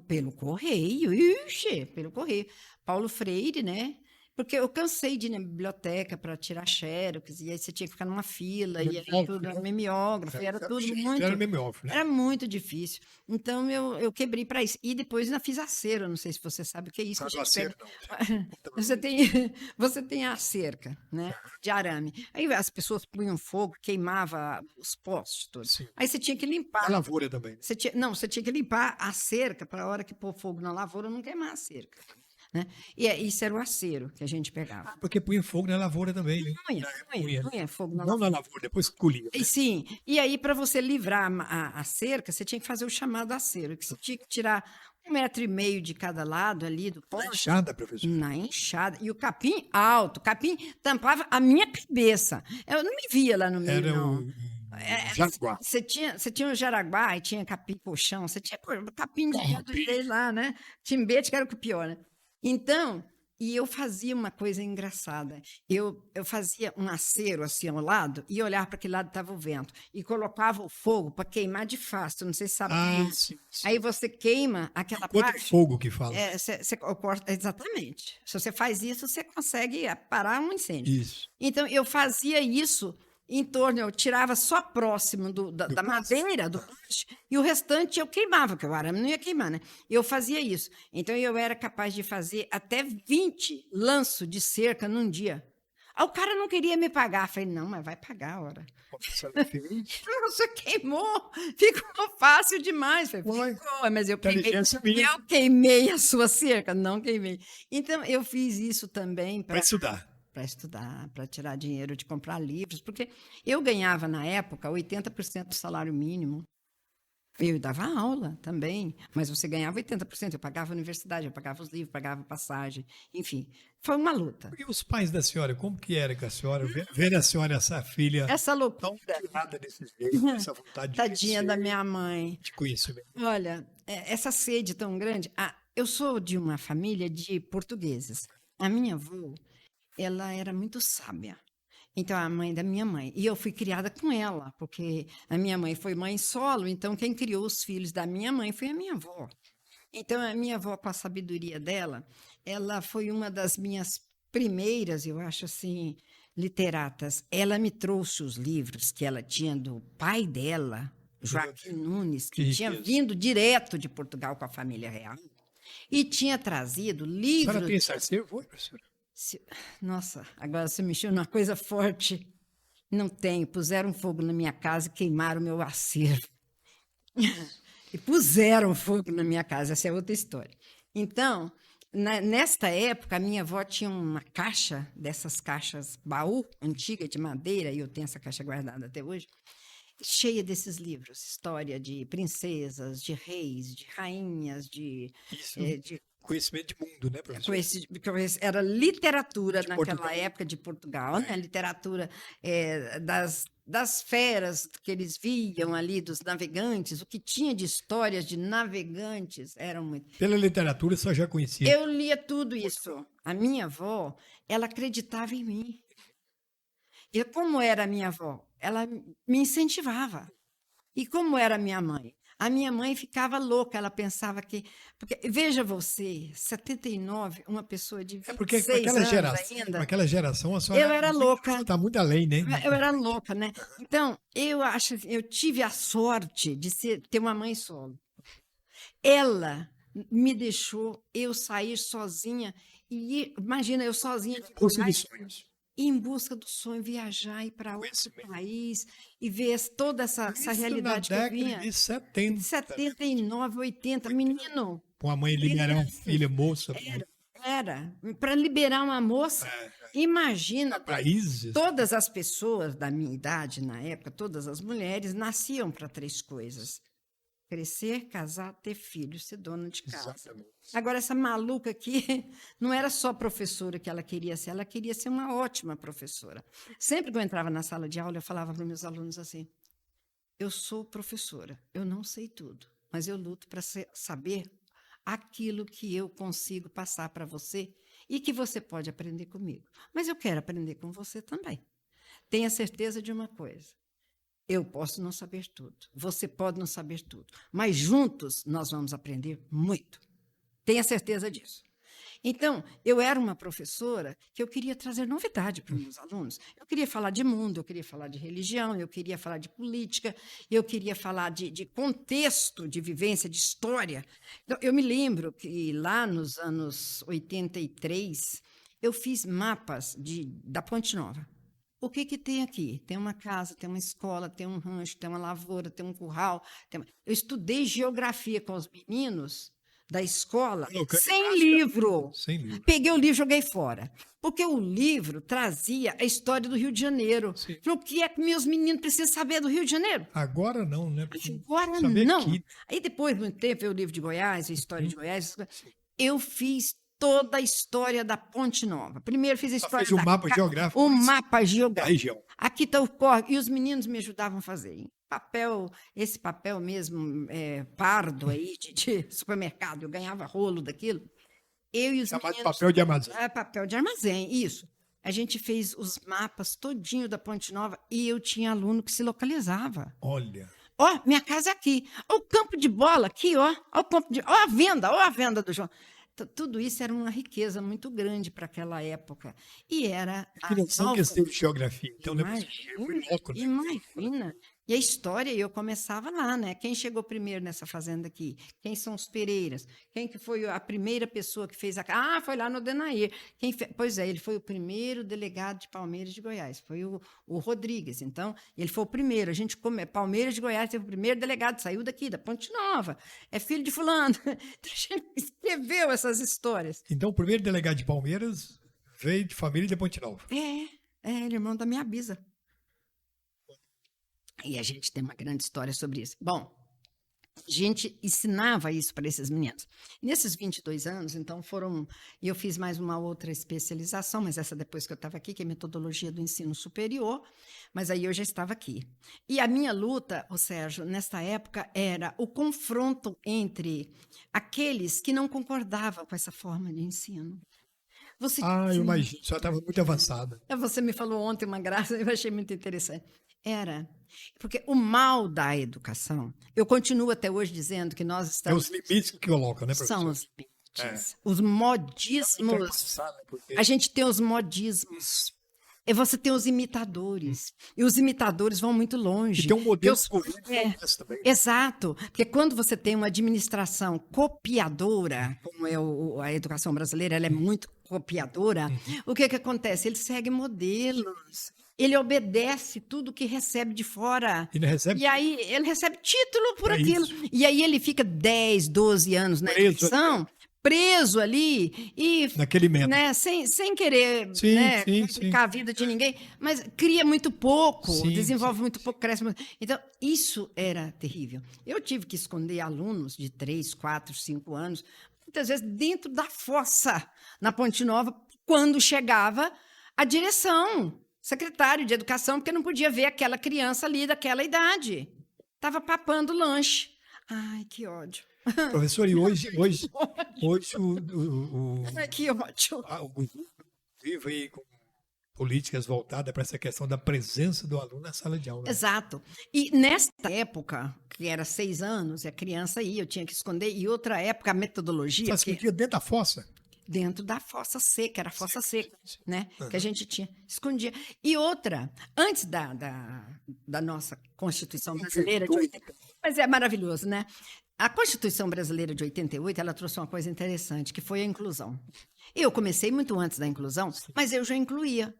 pelo correio. Ixi, pelo correio. Paulo Freire, né? Porque eu cansei de ir na biblioteca para tirar xerox, e aí você tinha que ficar numa fila, e era tudo mimeógrafo, era tudo muito... Era mimeógrafo, né? Era muito difícil. Então, eu quebrei para isso. E depois ainda fiz a cera, não sei se você sabe o que é isso. Você tem a cerca, né, de arame. Aí as pessoas punham fogo, queimava os postes todos. Sim. Aí você tinha que limpar. A lavoura também. Você tinha que limpar a cerca para a hora que pôr fogo na lavoura não queimar a cerca. Né? E isso era o acero que a gente pegava. Porque punha fogo na lavoura também, né? Punha fogo na lavoura. Não na lavoura, depois colhia. Né? Sim, e aí para você livrar a cerca, você tinha que fazer o chamado acero, que você tinha que tirar 1,5 metro de cada lado ali do poste. Na enxada, professor? Na enxada. E o capim alto, o capim tampava a minha cabeça. Eu não me via lá no meio, era não. Jaraguá. Você tinha o Jaraguá e tinha capim colchão, você tinha capim de cada vez lá, né? Timbete, que era o que pior, né? Então, e eu fazia uma coisa engraçada. Eu fazia um acero assim ao lado e olhava para que lado estava o vento. E colocava o fogo para queimar de fácil. Não sei se sabe. Sim. Aí você queima aquela parte. Quanto fogo que fala. Exatamente. Se você faz isso, você consegue parar um incêndio. Isso. Então, eu fazia isso em torno, eu tirava só próximo da madeira, do poste, e o restante eu queimava, porque o arame não ia queimar, né? Eu fazia isso. Então, eu era capaz de fazer até 20 lanços de cerca num dia. Aí o cara não queria me pagar. Falei, não, mas vai pagar a hora. Você queimou, ficou fácil demais. Falei, ficou, mas eu queimei a sua cerca. Não queimei. Então, eu fiz isso também para estudar. Para estudar, para tirar dinheiro de comprar livros, porque eu ganhava, na época, 80% do salário mínimo. Eu dava aula também, mas você ganhava 80%. Eu pagava a universidade, eu pagava os livros, pagava passagem, enfim. Foi uma luta. E os pais da senhora, como que era com a senhora? Ver a senhora, essa filha, essa loucura, tão tirada desse jeito, essa vontade de tadinha conhecer, da minha mãe. de conhecimento. Olha, essa sede tão grande. Eu sou de uma família de portugueses. A minha avó, ela era muito sábia. Então, a mãe da minha mãe. E eu fui criada com ela, porque a minha mãe foi mãe solo, então quem criou os filhos da minha mãe foi a minha avó. Então, a minha avó, com a sabedoria dela, ela foi uma das minhas primeiras, eu acho assim, literatas. Ela me trouxe os livros que ela tinha do pai dela, Joaquim Nunes, que tinha vindo direto de Portugal com a família real, e tinha trazido livros... A senhora tem esse acervo, professora? Nossa, agora você mexeu numa coisa forte. Não tenho. Puseram fogo na minha casa e queimaram o meu acervo. E puseram fogo na minha casa. Essa é outra história. Então, nesta época, a minha avó tinha uma caixa, dessas caixas baú, antiga, de madeira, e eu tenho essa caixa guardada até hoje, cheia desses livros. História de princesas, de reis, de rainhas, de conhecimento de mundo, né, professor? Era literatura naquela época de Portugal, né? Literatura das feras que eles viam ali, dos navegantes, o que tinha de histórias de navegantes, eram muito... Pela literatura, você já conhecia? Eu lia tudo isso. A minha avó, ela acreditava em mim. E como era a minha avó? Ela me incentivava. E como era a minha mãe? A minha mãe ficava louca, ela pensava que... Porque, veja você, 79, uma pessoa de 26 anos ainda... Aquela geração, a senhora... Eu era louca. Está muito além, né? Eu era louca, né? Então, eu tive a sorte de ter uma mãe solo. Ela me deixou eu sair sozinha. E imagina, eu sozinha... em busca do sonho, viajar, ir para outro país e ver toda essa realidade que eu vinha. De 70. 79, 80, menino. Com a mãe liberar uma filha moça. Era. Para liberar uma moça, imagina, todas as pessoas da minha idade, na época, todas as mulheres, nasciam para 3 coisas. Crescer, casar, ter filhos, ser dona de casa. Exatamente. Agora, essa maluca aqui não era só professora que ela queria ser uma ótima professora. Sempre que eu entrava na sala de aula, eu falava para os meus alunos assim, eu sou professora, eu não sei tudo, mas eu luto para saber aquilo que eu consigo passar para você e que você pode aprender comigo. Mas eu quero aprender com você também. Tenha certeza de uma coisa. Eu posso não saber tudo, você pode não saber tudo, mas juntos nós vamos aprender muito. Tenha certeza disso. Então, eu era uma professora que eu queria trazer novidade para os meus alunos. Eu queria falar de mundo, eu queria falar de religião, eu queria falar de política, eu queria falar de contexto, de vivência, de história. Então, eu me lembro que lá nos anos 83, eu fiz mapas da Ponte Nova. O que tem aqui? Tem uma casa, tem uma escola, tem um rancho, tem uma lavoura, tem um curral. Eu estudei geografia com os meninos da escola sem livro. Peguei o livro e joguei fora. Porque o livro trazia a história do Rio de Janeiro. Falei, o que é que meus meninos precisam saber do Rio de Janeiro? Agora não, né? Agora não. Aí depois, muito tempo, eu livro de Goiás, a história de Goiás. Eu fiz toda a história da Ponte Nova. Primeiro fiz a história fez mapa geográfico. O mapa geográfico. Da região. Aqui está o córrego. E os meninos me ajudavam a fazer. Em papel, esse papel mesmo, pardo aí, de supermercado. Eu ganhava rolo daquilo. Eu e os meninos... papel de armazém. Papel de armazém, isso. A gente fez os mapas todinho da Ponte Nova e eu tinha aluno que se localizava. Olha... Minha casa é aqui. O campo de bola aqui, ó a venda do João. Tudo isso era uma riqueza muito grande para aquela época. E era... Que noção que você teve de geografia. Então, imagina. E a história, eu começava lá, né? Quem chegou primeiro nessa fazenda aqui? Quem são os Pereiras? Quem que foi a primeira pessoa que fez a... Ah, foi lá no Denair. Pois é, ele foi o primeiro delegado de Palmeiras de Goiás. Foi o Rodrigues. Então, ele foi o primeiro. A gente Palmeiras de Goiás teve o primeiro delegado, saiu daqui, da Ponte Nova. É filho de fulano. Então, a gente escreveu essas histórias. Então, o primeiro delegado de Palmeiras veio de família de Ponte Nova. Ele é irmão da minha bisa. E a gente tem uma grande história sobre isso. Bom, a gente ensinava isso para esses meninos. Nesses 22 anos, então, e eu fiz mais uma outra especialização, mas essa depois que eu estava aqui, que é metodologia do ensino superior, mas aí eu já estava aqui. E a minha luta, ô Sérgio, nessa época, era o confronto entre aqueles que não concordavam com essa forma de ensino. Eu imagino, só estava muito avançada. Você me falou ontem uma graça, eu achei muito interessante. Porque o mal da educação, eu continuo até hoje dizendo que nós estamos... É os limites que colocam, né, professor? São os limites. Os modismos. A gente tem os modismos. E você tem os imitadores. E os imitadores vão muito longe. E tem um modelo também. Exato. Porque quando você tem uma administração copiadora, como é a educação brasileira, ela é muito copiadora, o que acontece? Ele segue modelos. Ele obedece tudo que recebe de fora. E aí ele recebe título por aquilo. Isso. E aí ele fica 10, 12 anos na educação, preso ali e naquele método. Né, sem querer complicar a vida de ninguém, mas cria muito pouco, desenvolve muito pouco, cresce muito. Então, isso era terrível. Eu tive que esconder alunos de 3, 4, 5 anos, muitas vezes dentro da fossa, na Ponte Nova, quando chegava a direção. Secretário de Educação, porque não podia ver aquela criança ali daquela idade. Estava papando lanche. Ai, que ódio. Professor, e hoje Ai, que ódio. O governo vive aí com políticas voltadas para essa questão da presença do aluno na sala de aula. Exato. E nesta época, que era 6 anos, e a criança ia, eu tinha que esconder, e outra época, a metodologia... Você escondia dentro da fossa? Dentro da fossa seca, era a fossa seca, né? Que a gente escondia. E outra, antes da nossa Constituição Brasileira de 88, mas é maravilhoso, né? A Constituição Brasileira de 88, ela trouxe uma coisa interessante, que foi a inclusão. Eu comecei muito antes da inclusão, mas eu já incluía.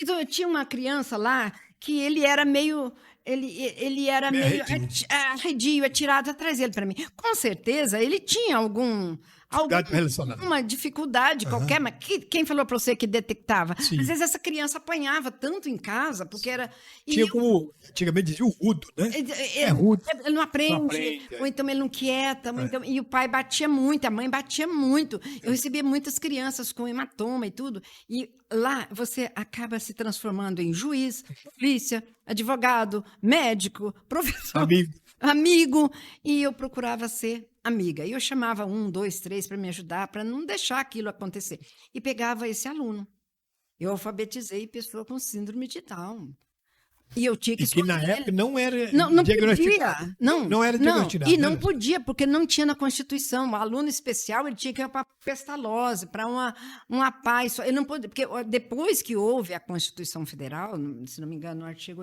Então, eu tinha uma criança lá que ele era meio... Ele era meio arredio, atirado atrás dele para mim. Com certeza, ele tinha alguma dificuldade qualquer, mas quem falou para você que detectava? Sim. Às vezes essa criança apanhava tanto em casa, porque era... Tinha como, antigamente dizia o rudo, né? Rudo. Ele não aprende, ou então ele não quieta, então, e o pai batia muito, a mãe batia muito. Eu recebia muitas crianças com hematoma e tudo, e lá você acaba se transformando em juiz, polícia, advogado, médico, professor, amigo, e eu procurava ser amiga. E eu chamava 1, 2, 3 para me ajudar, para não deixar aquilo acontecer. E pegava esse aluno. Eu alfabetizei pessoa com síndrome de Down. E eu tinha que escolher. E que na época não era não diagnosticado. Podia. Não era diagnosticado. E não podia, porque não tinha na Constituição. O aluno especial ele tinha que ir para pestalose, para uma paz. Ele não podia, porque depois que houve a Constituição Federal, se não me engano, no artigo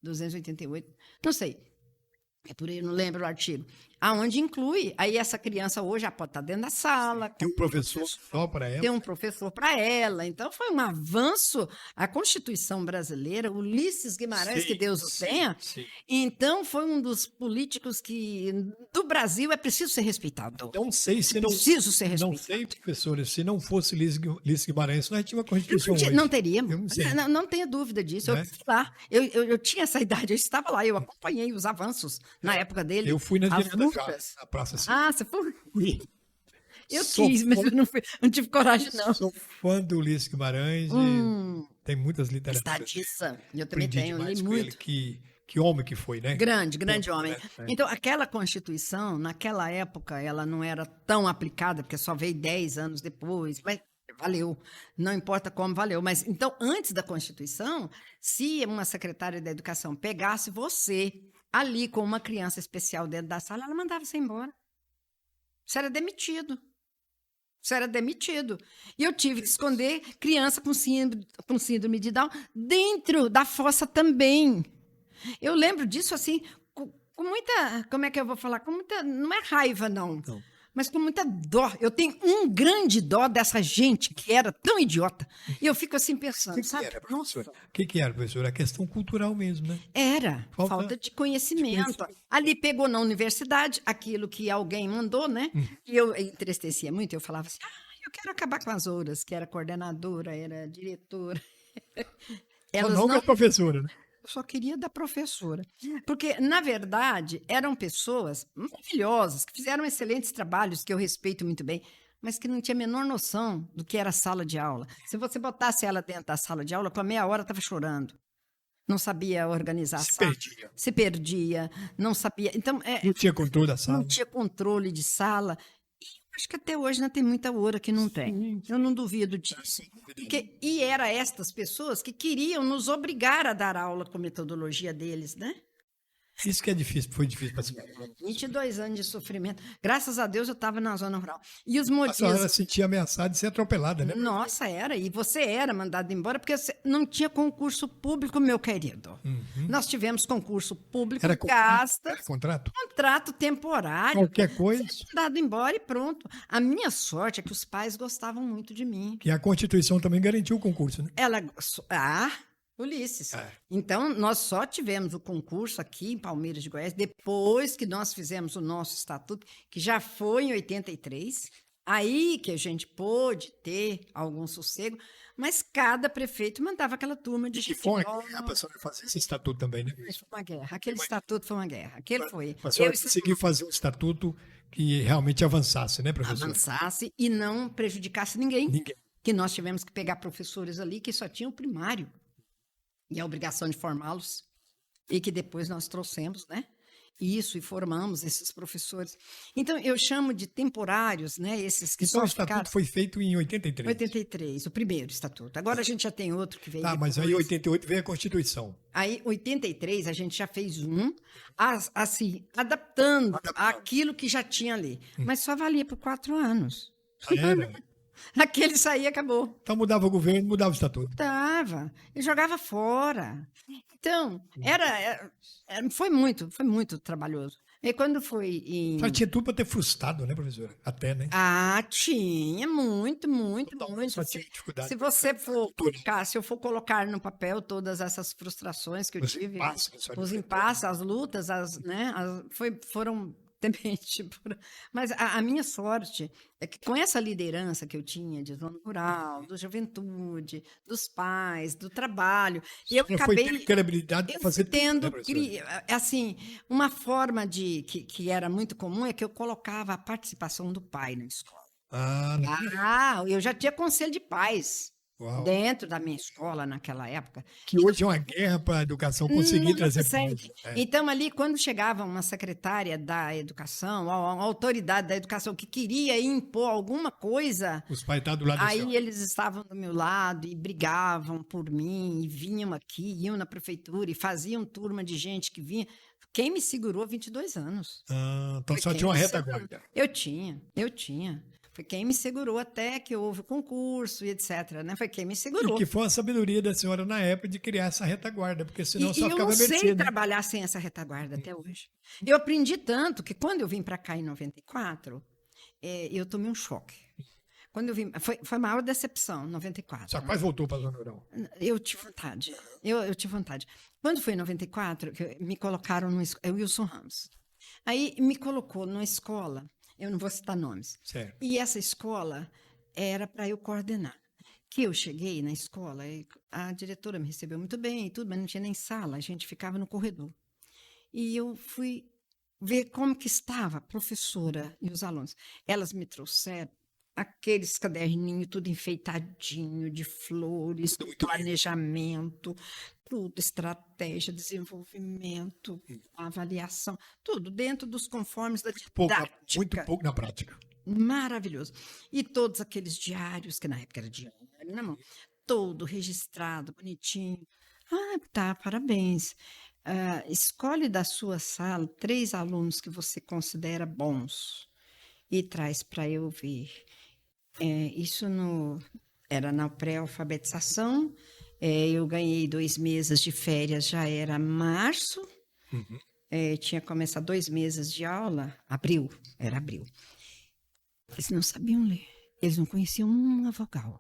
288, não sei. É por aí, eu não lembro o artigo. Aonde inclui. Aí essa criança hoje já pode estar dentro da sala. Tem um professor só para ela. Tem um professor para ela. Então, foi um avanço. A Constituição brasileira, Ulisses Guimarães, que Deus o tenha. Então, foi um dos políticos que, do Brasil, é preciso ser respeitado. Não sei se não... Preciso ser respeitado. Não sei, professora, se não fosse Ulisses Guimarães, nós tínhamos uma Constituição hoje. Não teríamos. Não tenha dúvida disso. Eu fui lá. Eu tinha essa idade, eu estava lá. Eu acompanhei os avanços na época dele. Eu fui na direita na Praça Cívica. Ah, você foi? Eu quis, mas eu não tive coragem, não. Sou fã do Ulisses Guimarães e tem muitas literaturas. Estadista. Eu também tenho, li muito. Que homem que foi, né? Grande homem. Então, aquela Constituição, naquela época, ela não era tão aplicada, porque só veio 10 anos depois, mas valeu. Não importa como valeu. Mas, então, antes da Constituição, se uma secretária da Educação pegasse você ali com uma criança especial dentro da sala, ela mandava você embora. Você era demitido. E eu tive que esconder criança com síndrome de Down dentro da fossa também. Eu lembro disso assim, com muita, como é que eu vou falar? Com muita, não é raiva, não. Mas com muita dó. Eu tenho um grande dó dessa gente que era tão idiota. E eu fico assim O pensando, que que sabe? era, professora? O que que era, professora? A questão cultural mesmo, né? Era Falta falta de conhecimento. Ali pegou na universidade aquilo que alguém mandou, né? E eu entristecia muito. Eu falava assim: eu quero acabar com as outras, que era coordenadora, era diretora. Só Elas não com não. a professora, né? Eu só queria da professora. Porque, na verdade, eram pessoas maravilhosas, que fizeram excelentes trabalhos, que eu respeito muito bem, mas que não tinha a menor noção do que era sala de aula. Se você botasse ela dentro da sala de aula, com a meia hora estava chorando. Não sabia organizar a Se sala, perdia. se perdia, não sabia. Então, Não tinha controle da não sala. tinha controle de sala. E eu acho que até hoje ainda tem muita hora que não tem. Eu não duvido disso. E era estas pessoas que queriam nos obrigar a dar aula com a metodologia deles, né? Isso que é difícil, foi difícil para você. 22 anos de sofrimento. Graças a Deus eu estava na zona rural. E os A senhora motivos. se sentia ameaçada de ser atropelada, né? Nossa, era. E você era mandado embora porque não tinha concurso público, meu querido. Nós tivemos concurso público, Era gasta, contrato? contrato temporário. Qualquer coisa. Mandado embora e pronto. A minha sorte é que os pais gostavam muito de mim. Que a Constituição também garantiu o concurso, né? Ulisses. Então, nós só tivemos o concurso aqui em Palmeiras de Goiás depois que nós fizemos o nosso estatuto, que já foi em 83. Aí que a gente pôde ter algum sossego, mas cada prefeito mandava aquela turma de Que foi uma guerra para a senhora fazer esse estatuto também, né? Foi uma guerra. Aquele estatuto foi uma guerra. Aquele foi. A senhora conseguiu fazer um estatuto que realmente avançasse, né, professor? Avançasse e não prejudicasse ninguém. Ninguém. Que nós tivemos que pegar professores ali que só tinham primário. E a obrigação de formá-los, e que depois nós trouxemos, né? Isso, e formamos esses professores. Então, eu chamo de temporários, né? Esses que Então, só o estatuto ficaram... foi feito em 83. 83, o primeiro estatuto. Agora a gente já tem outro que veio Mas aí em 88 veio a Constituição. Aí, 83, a gente já fez assim, adaptando aquilo que já tinha ali. Mas só valia por 4 anos. Era. Aquele saía e acabou. Então mudava o governo, mudava o estatuto. Tava. E jogava fora. Então, foi muito trabalhoso. E quando foi em... Só tinha tudo para ter frustrado, né, professora? Até, né? Tinha muito. Só tinha dificuldade. Se você for colocar, se eu for colocar no papel todas essas frustrações que eu tive, os impasses, as lutas, foram também, mas a minha sorte é que com essa liderança que eu tinha de zona rural, da juventude, dos pais, do trabalho, eu acabei tendo, assim, uma forma que era muito comum é que eu colocava a participação do pai na escola. Eu já tinha conselho de pais. Uau. Dentro da minha escola naquela época. Que hoje é uma guerra para a educação conseguir trazer pais. Então, ali, quando chegava uma secretária da educação, uma autoridade da educação que queria impor alguma coisa, os pais estavam do lado aí eles estavam do meu lado e brigavam por mim, e vinham aqui, iam na prefeitura e faziam turma de gente que vinha. Quem me segurou 22 anos. Então só tinha uma retaguarda. Eu tinha. Foi quem me segurou até que houve o concurso e etc. Né? Foi quem me segurou. E que foi a sabedoria da senhora na época de criar essa retaguarda, porque senão só ficava medicina. Eu não sei trabalhar sem essa retaguarda até hoje. Eu aprendi tanto que quando eu vim para cá em 94, eu tomei um choque. Quando eu vim, foi a maior decepção, 94. Só quase voltou para a Zona Rural. Eu tive vontade. Eu tive vontade. Quando foi em 94, me colocaram no Wilson Ramos. Aí me colocou numa escola. Eu não vou citar nomes. Certo. E essa escola era para eu coordenar. Que eu cheguei na escola, a diretora me recebeu muito bem e tudo, mas não tinha nem sala, a gente ficava no corredor. E eu fui ver como que estava a professora e os alunos. Elas me trouxeram aqueles caderninhos tudo enfeitadinho, de flores, do planejamento, tudo, estratégia, desenvolvimento, avaliação, tudo dentro dos conformes da didática. Muito pouco na prática. Maravilhoso. E todos aqueles diários, que na época era diário na mão, todo registrado, bonitinho. Parabéns. Escolhe da sua sala 3 alunos que você considera bons e traz para eu ver. Isso era na pré-alfabetização Eu ganhei 2 meses de férias, já era março. Uhum. Tinha começado 2 meses de aula, abril, era abril. Eles não sabiam ler, eles não conheciam uma vogal.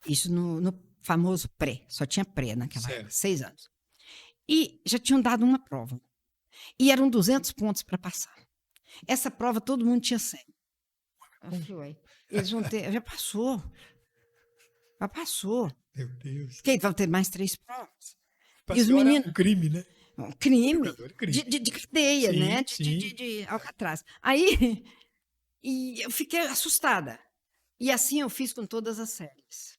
Isso no famoso pré, só tinha pré naquela Certo. época, 6 anos. E já tinham dado uma prova. E eram 200 pontos para passar. Essa prova todo mundo tinha 100. Eu falei, ué, eles vão ter, já passou. Já passou. Meu Deus. Porque vão ter mais 3 provas. Pra E os senhora é meninos... um crime, né? Um crime, Educador, crime. de cadeia, Sim, né? sim. De Alcatraz. Aí, e eu fiquei assustada. E assim eu fiz com todas as séries.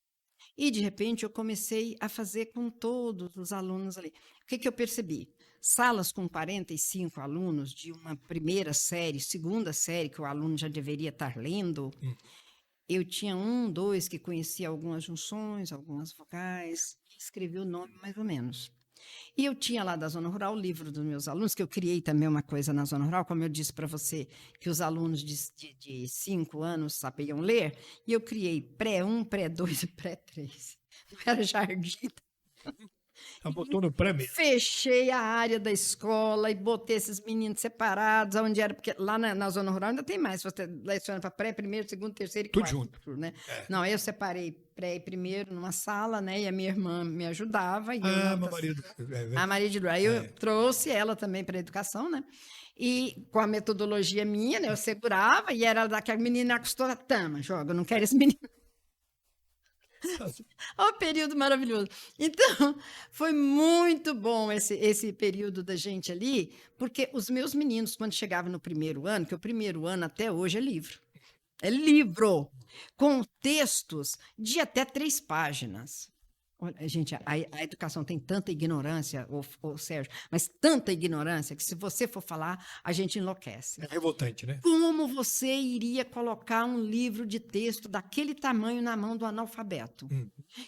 E, de repente, eu comecei a fazer com todos os alunos ali. O que eu percebi? Salas com 45 alunos de uma primeira série, segunda série, que o aluno já deveria estar lendo. Eu tinha 1, 2 que conhecia algumas junções, algumas vogais, escrevi o nome mais ou menos. E eu tinha lá da Zona Rural o livro dos meus alunos, que eu criei também uma coisa na Zona Rural, como eu disse para você, que os alunos de 5 anos sabiam ler, e eu criei pré-1, pré-2 e pré-3. Não era jardim. Ela botou no pré mesmo. Fechei a área da escola e botei esses meninos separados, onde era, porque lá na Zona Rural ainda tem mais, você leciona para pré, primeiro, segundo, terceiro e Tudo quarto. junto. Né? Não, eu separei pré e primeiro numa sala, né? E a minha irmã me ajudava. E eu na outra Maria do... A Maria de Lourdes. Aí eu trouxe ela também para a educação, né? E com a metodologia minha, né? Eu segurava e era daquela menina acostumada, tama, joga, eu não quero esse menino. Olha o período maravilhoso. Então, foi muito bom esse período da gente ali, porque os meus meninos, quando chegavam no primeiro ano, que o primeiro ano até hoje é livro. É livro, com textos de até 3 páginas. Olha, gente, a educação tem tanta ignorância, ô Sérgio, mas tanta ignorância que se você for falar, a gente enlouquece. É revoltante, né? Como você iria colocar um livro de texto daquele tamanho na mão do analfabeto?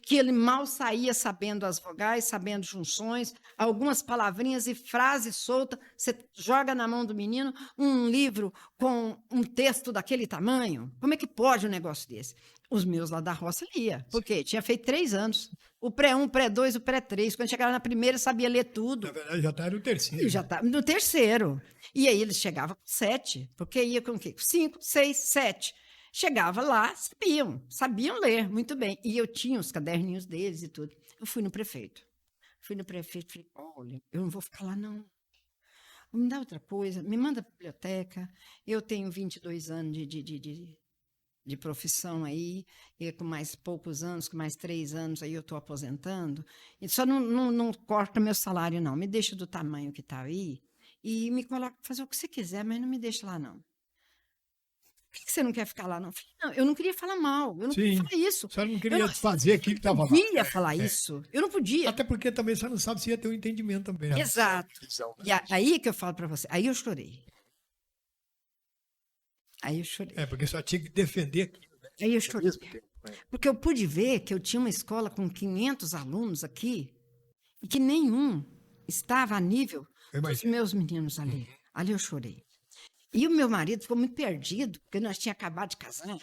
Que ele mal saía sabendo as vogais, sabendo junções, algumas palavrinhas e frases soltas. Você joga na mão do menino um livro com um texto daquele tamanho? Como é que pode um negócio desse? Os meus lá da roça lia, porque tinha feito 3 anos. O pré-1, pré-2, o pré-3. Quando chegava na primeira, sabia ler tudo. Na verdade, já está no terceiro. E já estava no terceiro. E aí eles chegavam com 7, porque ia com o quê? 5, 6, 7. Chegava lá, sabiam ler muito bem. E eu tinha os caderninhos deles e tudo. Eu fui no prefeito. Falei, olha, eu não vou ficar lá, não. Me dá outra coisa, me manda para a biblioteca. Eu tenho 22 anos de profissão aí, e com mais poucos anos, com mais 3 anos, aí eu estou aposentando. E só não corta meu salário, não. Me deixa do tamanho que está aí e me coloca para fazer o que você quiser, mas não me deixa lá, não. Por que você não quer ficar lá, não? Eu falei, não, eu não queria falar mal, eu não queria falar isso. A senhora não queria fazer aquilo que estava lá. Eu não podia falar isso, eu não podia. Até porque também você não sabe se ia ter um entendimento também. Né? Exato. E aí que eu falo para você, aí eu chorei. Porque só tinha que defender aquilo. Né? Aí eu chorei. Porque eu pude ver que eu tinha uma escola com 500 alunos aqui e que nenhum estava a nível dos meus meninos ali. Ali eu chorei. E o meu marido ficou muito perdido, porque nós tínhamos acabado de casar.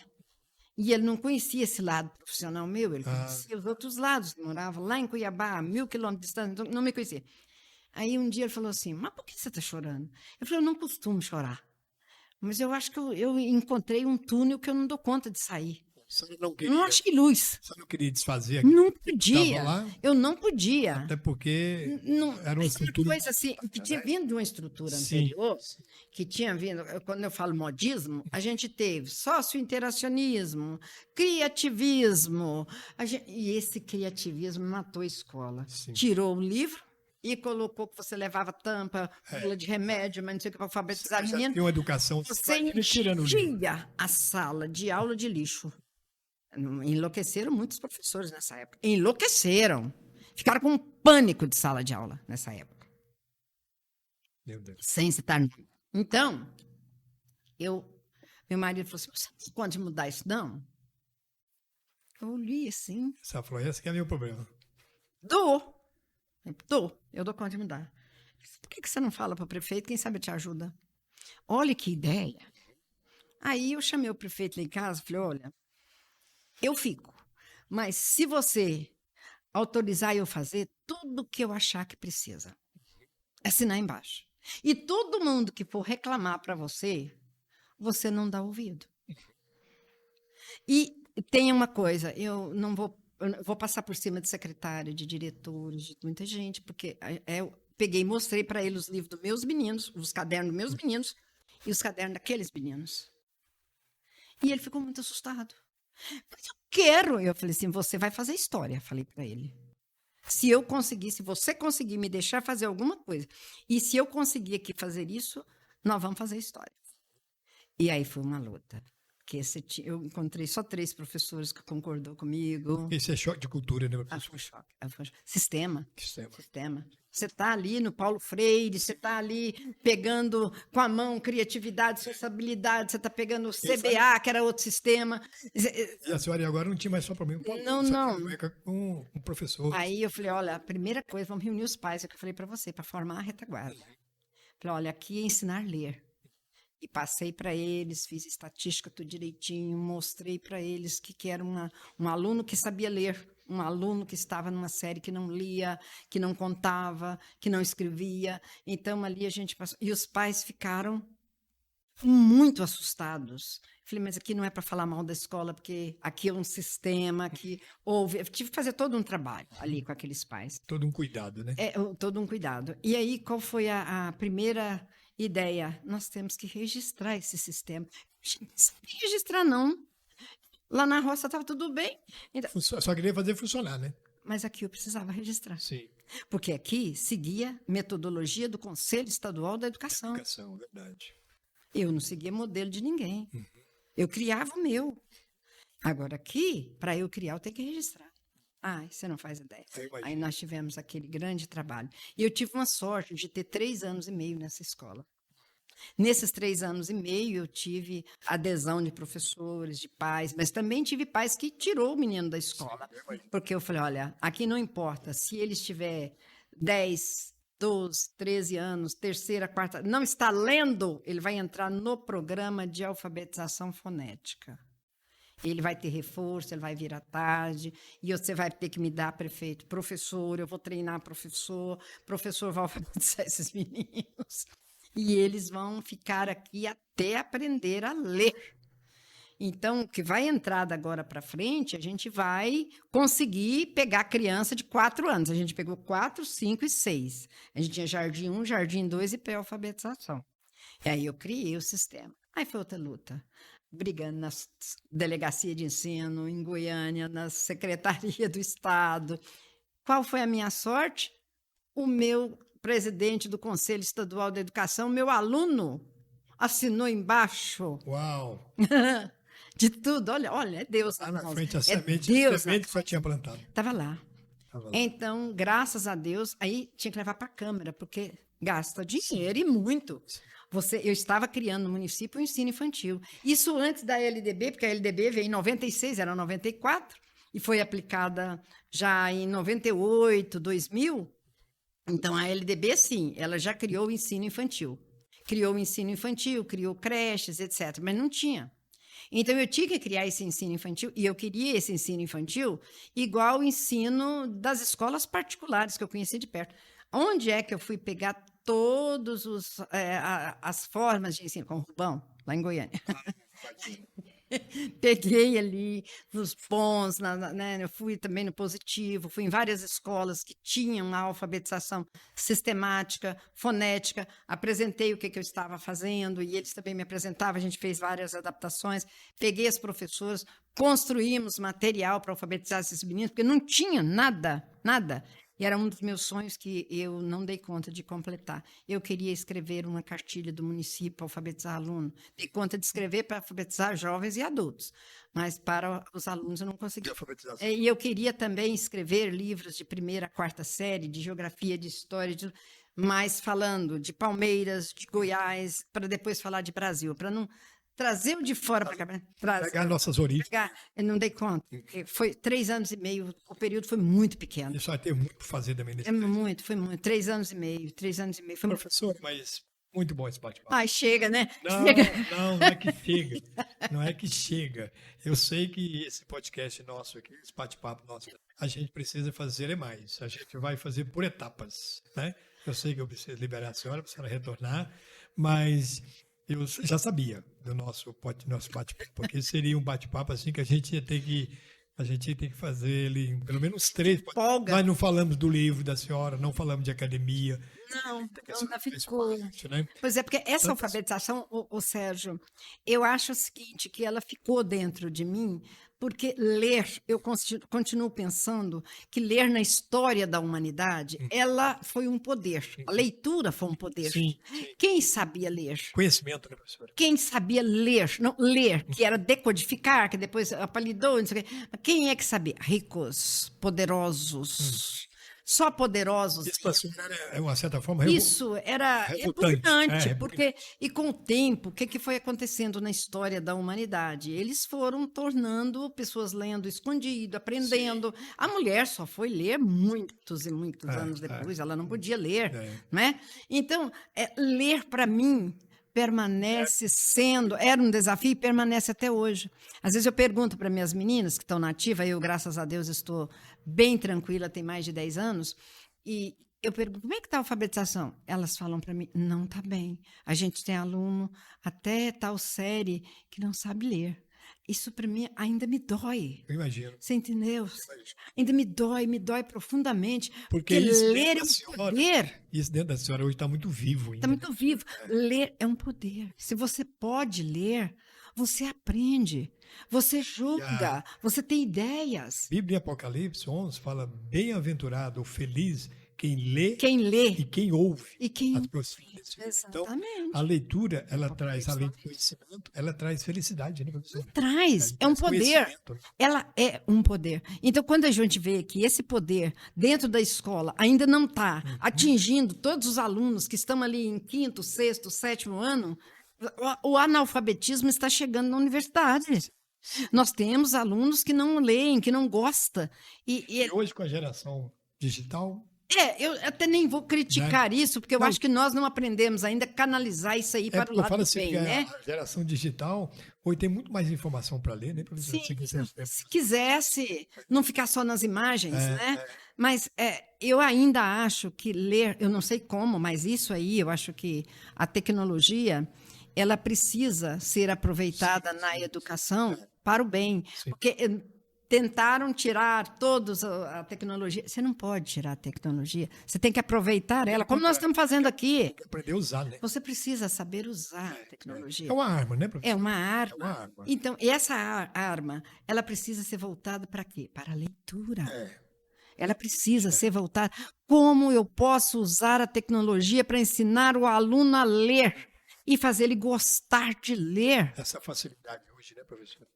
E ele não conhecia esse lado profissional meu, ele conhecia os outros lados. Morava lá em Cuiabá, a 1000 quilômetros de distância, então não me conhecia. Aí um dia ele falou assim, mas por que você está chorando? Eu falei, eu não costumo chorar. Mas eu acho que eu encontrei um túnel que eu não dou conta de sair. Não achei luz. Você não queria desfazer aquilo? Não podia. Eu não podia. Até porque era uma estrutura... coisa assim, que tinha vindo de uma estrutura anterior, que tinha vindo, quando eu falo modismo, a gente teve sócio-interacionismo, criativismo, e esse criativismo matou a escola. Sim. Tirou o livro e colocou que você levava tampa, bula de remédio, mas não sei o que, para alfabetizar menino. Tem uma educação... Você enchia a sala de aula de lixo. Enlouqueceram muitos professores nessa época. Enlouqueceram. Ficaram com um pânico de sala de aula nessa época. Meu Deus. Sem citar. Então, meu marido falou assim, você não pode mudar isso, não? Eu li assim. Você falou, esse que é meu problema. Dou. Eu dou conta de mudar. Por que você não fala para o prefeito? Quem sabe te ajuda? Olha que ideia. Aí eu chamei o prefeito lá em casa e falei, olha, eu fico, mas se você autorizar eu fazer tudo o que eu achar que precisa. Assinar embaixo. E todo mundo que for reclamar para você, você não dá ouvido. E tem uma coisa, eu vou passar por cima de secretária, de diretores, de muita gente, porque eu peguei e mostrei para ele os livros dos meus meninos, os cadernos dos meus meninos e os cadernos daqueles meninos. E ele ficou muito assustado. Mas eu quero. Eu falei assim, você vai fazer história, falei para ele. Se você conseguir me deixar fazer alguma coisa, e se eu conseguir aqui fazer isso, nós vamos fazer história. E aí foi uma luta. Porque eu encontrei só 3 professores que concordou comigo. Esse é choque de cultura, né, professor? Foi um choque. Sistema. Sistema. Você está ali no Paulo Freire, você está ali pegando com a mão criatividade, sociabilidade, você está pegando o CBA, que era outro sistema. E a senhora agora não tinha mais só problema com um professor. Aí eu falei, olha, a primeira coisa, vamos reunir os pais, é o que eu falei para você, para formar a retaguarda. Falei, olha, aqui é ensinar a ler. E passei para eles, fiz estatística tudo direitinho, mostrei para eles que era um aluno que sabia ler, um aluno que estava numa série que não lia, que não contava, que não escrevia. Então, ali a gente passou. E os pais ficaram muito assustados. Falei, mas aqui não é para falar mal da escola, porque aqui é um sistema que houve. Eu tive que fazer todo um trabalho ali com aqueles pais. Todo um cuidado, né? Todo um cuidado. E aí, qual foi a primeira ideia? Nós temos que registrar esse sistema. Não sabia registrar, não. Lá na roça estava tudo bem. Então, só queria fazer funcionar, né? Mas aqui eu precisava registrar. Sim. Porque aqui seguia metodologia do Conselho Estadual da Educação. Educação, verdade. Eu não seguia modelo de ninguém. Eu criava o meu. Agora aqui, para eu criar, eu tenho que registrar. Você não faz ideia. Aí nós tivemos aquele grande trabalho. E eu tive uma sorte de ter 3 anos e meio nessa escola. Nesses 3 anos e meio, eu tive adesão de professores, de pais, mas também tive pais que tirou o menino da escola. Porque eu falei, olha, aqui não importa, se ele estiver 10, 12, 13 anos, terceira, quarta, não está lendo, ele vai entrar no programa de alfabetização fonética. Ele vai ter reforço, ele vai vir à tarde, e você vai ter que me dar, prefeito, professor, eu vou treinar professor vai alfabetizar esses meninos. E eles vão ficar aqui até aprender a ler. Então, o que vai entrar da agora para frente, a gente vai conseguir pegar criança de 4 anos. A gente pegou 4, 5 e 6. A gente tinha jardim 1, jardim 2 e pré-alfabetização. E aí eu criei o sistema. Aí foi outra luta. Brigando na delegacia de ensino, em Goiânia, na Secretaria do Estado. Qual foi a minha sorte? O meu presidente do Conselho Estadual da Educação, meu aluno, assinou embaixo. Uau! De tudo. Olha, é Deus. Lá na frente, a semente que só tinha plantado. Estava lá. Então, graças a Deus, aí tinha que levar para a Câmara, porque gasta dinheiro e muito. Eu estava criando no município o ensino infantil. Isso antes da LDB, porque a LDB veio em 96, era 94, e foi aplicada já em 98, 2000. Então, a LDB, sim, ela já criou o ensino infantil. Criou o ensino infantil, criou creches, etc., mas não tinha. Então, eu tinha que criar esse ensino infantil, e eu queria esse ensino infantil igual o ensino das escolas particulares que eu conheci de perto. Onde é que eu fui pegar todas as formas de ensino? Com o Rubão, lá em Goiânia. Peguei ali nos bons, eu fui também no positivo, fui em várias escolas que tinham a alfabetização sistemática, fonética, apresentei o que eu estava fazendo e eles também me apresentavam, a gente fez várias adaptações, peguei as professoras, construímos material para alfabetizar esses meninos, porque não tinha nada. E era um dos meus sonhos que eu não dei conta de completar. Eu queria escrever uma cartilha do município para alfabetizar aluno. Dei conta de escrever para alfabetizar jovens e adultos, mas para os alunos eu não consegui. E eu queria também escrever livros de 1ª a 4ª série, de geografia, de história, mas falando de Palmeiras, de Goiás, para depois falar de Brasil, para não trazer o de fora para cá. Pegar nossas origens. Eu não dei conta. Foi 3 anos e meio, o período foi muito pequeno. Isso vai ter muito para fazer também nesse Foi muito. 3 anos e meio. Professor, mas Muito bom esse bate-papo. Ai, chega, né? Não, Chega. não é que chega. Não é que chega. Eu sei que esse podcast nosso aqui, esse bate-papo nosso, a gente precisa fazer mais. A gente vai fazer por etapas, né? Eu sei que eu preciso liberar a senhora para a senhora retornar, mas eu já sabia do nosso bate-papo, porque seria um bate-papo assim que a gente ia ter que fazer ele em pelo menos 3. Folga. Nós não falamos do livro da senhora, não falamos de academia. Não, que a senhora não fez ficou. parte, né? Pois é, porque essa Tantas- alfabetização, o Sérgio, eu acho o seguinte, que ela ficou dentro de mim, porque ler, eu continuo pensando que ler na história da humanidade, ela foi um poder. A leitura foi um poder. Sim, sim. Quem sabia ler? Conhecimento, né, professora? Quem sabia ler, não ler, que era decodificar, que depois apelidou, não sei o quê. Mas quem é que sabia? Ricos, poderosos. Só poderosos. Isso para a senhora é uma certa forma Isso era revoltante, repugnante, é, porque e com o tempo, o que foi acontecendo na história da humanidade? Eles foram tornando pessoas lendo escondido, aprendendo. A mulher só foi ler muitos e muitos anos depois, ela não podia ler, né? Então, ler para mim permanece sendo, era um desafio e permanece até hoje. Às vezes eu pergunto para minhas meninas que estão na ativa, eu, graças a Deus, estou bem tranquila, tem mais de 10 anos, e eu pergunto, como é que está a alfabetização? Elas falam para mim, não está bem. A gente tem aluno até tal série que não sabe ler. Isso para mim ainda me dói. Eu imagino. Você entendeu? Ainda me dói profundamente. Porque ler é um poder. Isso dentro da senhora hoje está muito vivo. Está muito vivo. Ler é um poder. Se você pode ler, você aprende, você julga, você tem ideias. Bíblia e Apocalipse 11 fala bem-aventurado ou feliz quem lê e quem ouve as profecias. Exatamente. Então, a leitura, ela traz, além do conhecimento, ela traz felicidade, né, professor? Traz, é um poder. Ela é um poder. Então, quando a gente vê que esse poder dentro da escola ainda não está atingindo todos os alunos que estão ali em 5º, 6º, 7º ano, o analfabetismo está chegando na universidade. Nós temos alunos que não leem, que não gostam. E hoje, com a geração digital... eu até nem vou criticar isso, porque eu acho que nós não aprendemos ainda a canalizar isso aí para o lado do bem, né? A geração digital hoje tem muito mais informação para ler, né, professor? Sim, se quisesse não ficar só nas imagens, né? Mas eu ainda acho que ler, eu não sei como, mas isso aí, eu acho que a tecnologia, ela precisa ser aproveitada na educação para o bem, porque tentaram tirar todos a tecnologia. Você não pode tirar a tecnologia. Você tem que aproveitar ela, como nós estamos fazendo aqui. Aprender a usar, né? Você precisa saber usar a tecnologia. É uma arma, né, professor? É uma arma. Então, essa arma, ela precisa ser voltada para quê? Para a leitura. Ela precisa ser voltada. Como eu posso usar a tecnologia para ensinar o aluno a ler e fazer ele gostar de ler? Essa facilidade hoje, né, professor?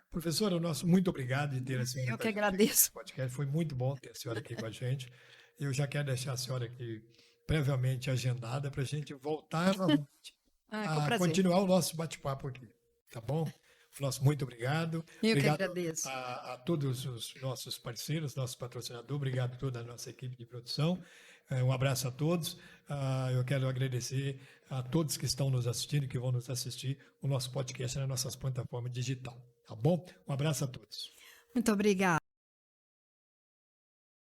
Professora, muito obrigado de ter a senhora. Eu que agradeço. Podcast. Foi muito bom ter a senhora aqui com a gente. Eu já quero deixar a senhora aqui previamente agendada para a gente voltar a continuar o nosso bate-papo aqui. Tá bom? Muito obrigado. Eu obrigado que agradeço. A todos os nossos parceiros, nossos patrocinadores. Obrigado a toda a nossa equipe de produção. Um abraço a todos. Eu quero agradecer a todos que estão nos assistindo e que vão nos assistir o nosso podcast nas nossas plataformas digitais. Tá bom? Um abraço a todos. Muito obrigada.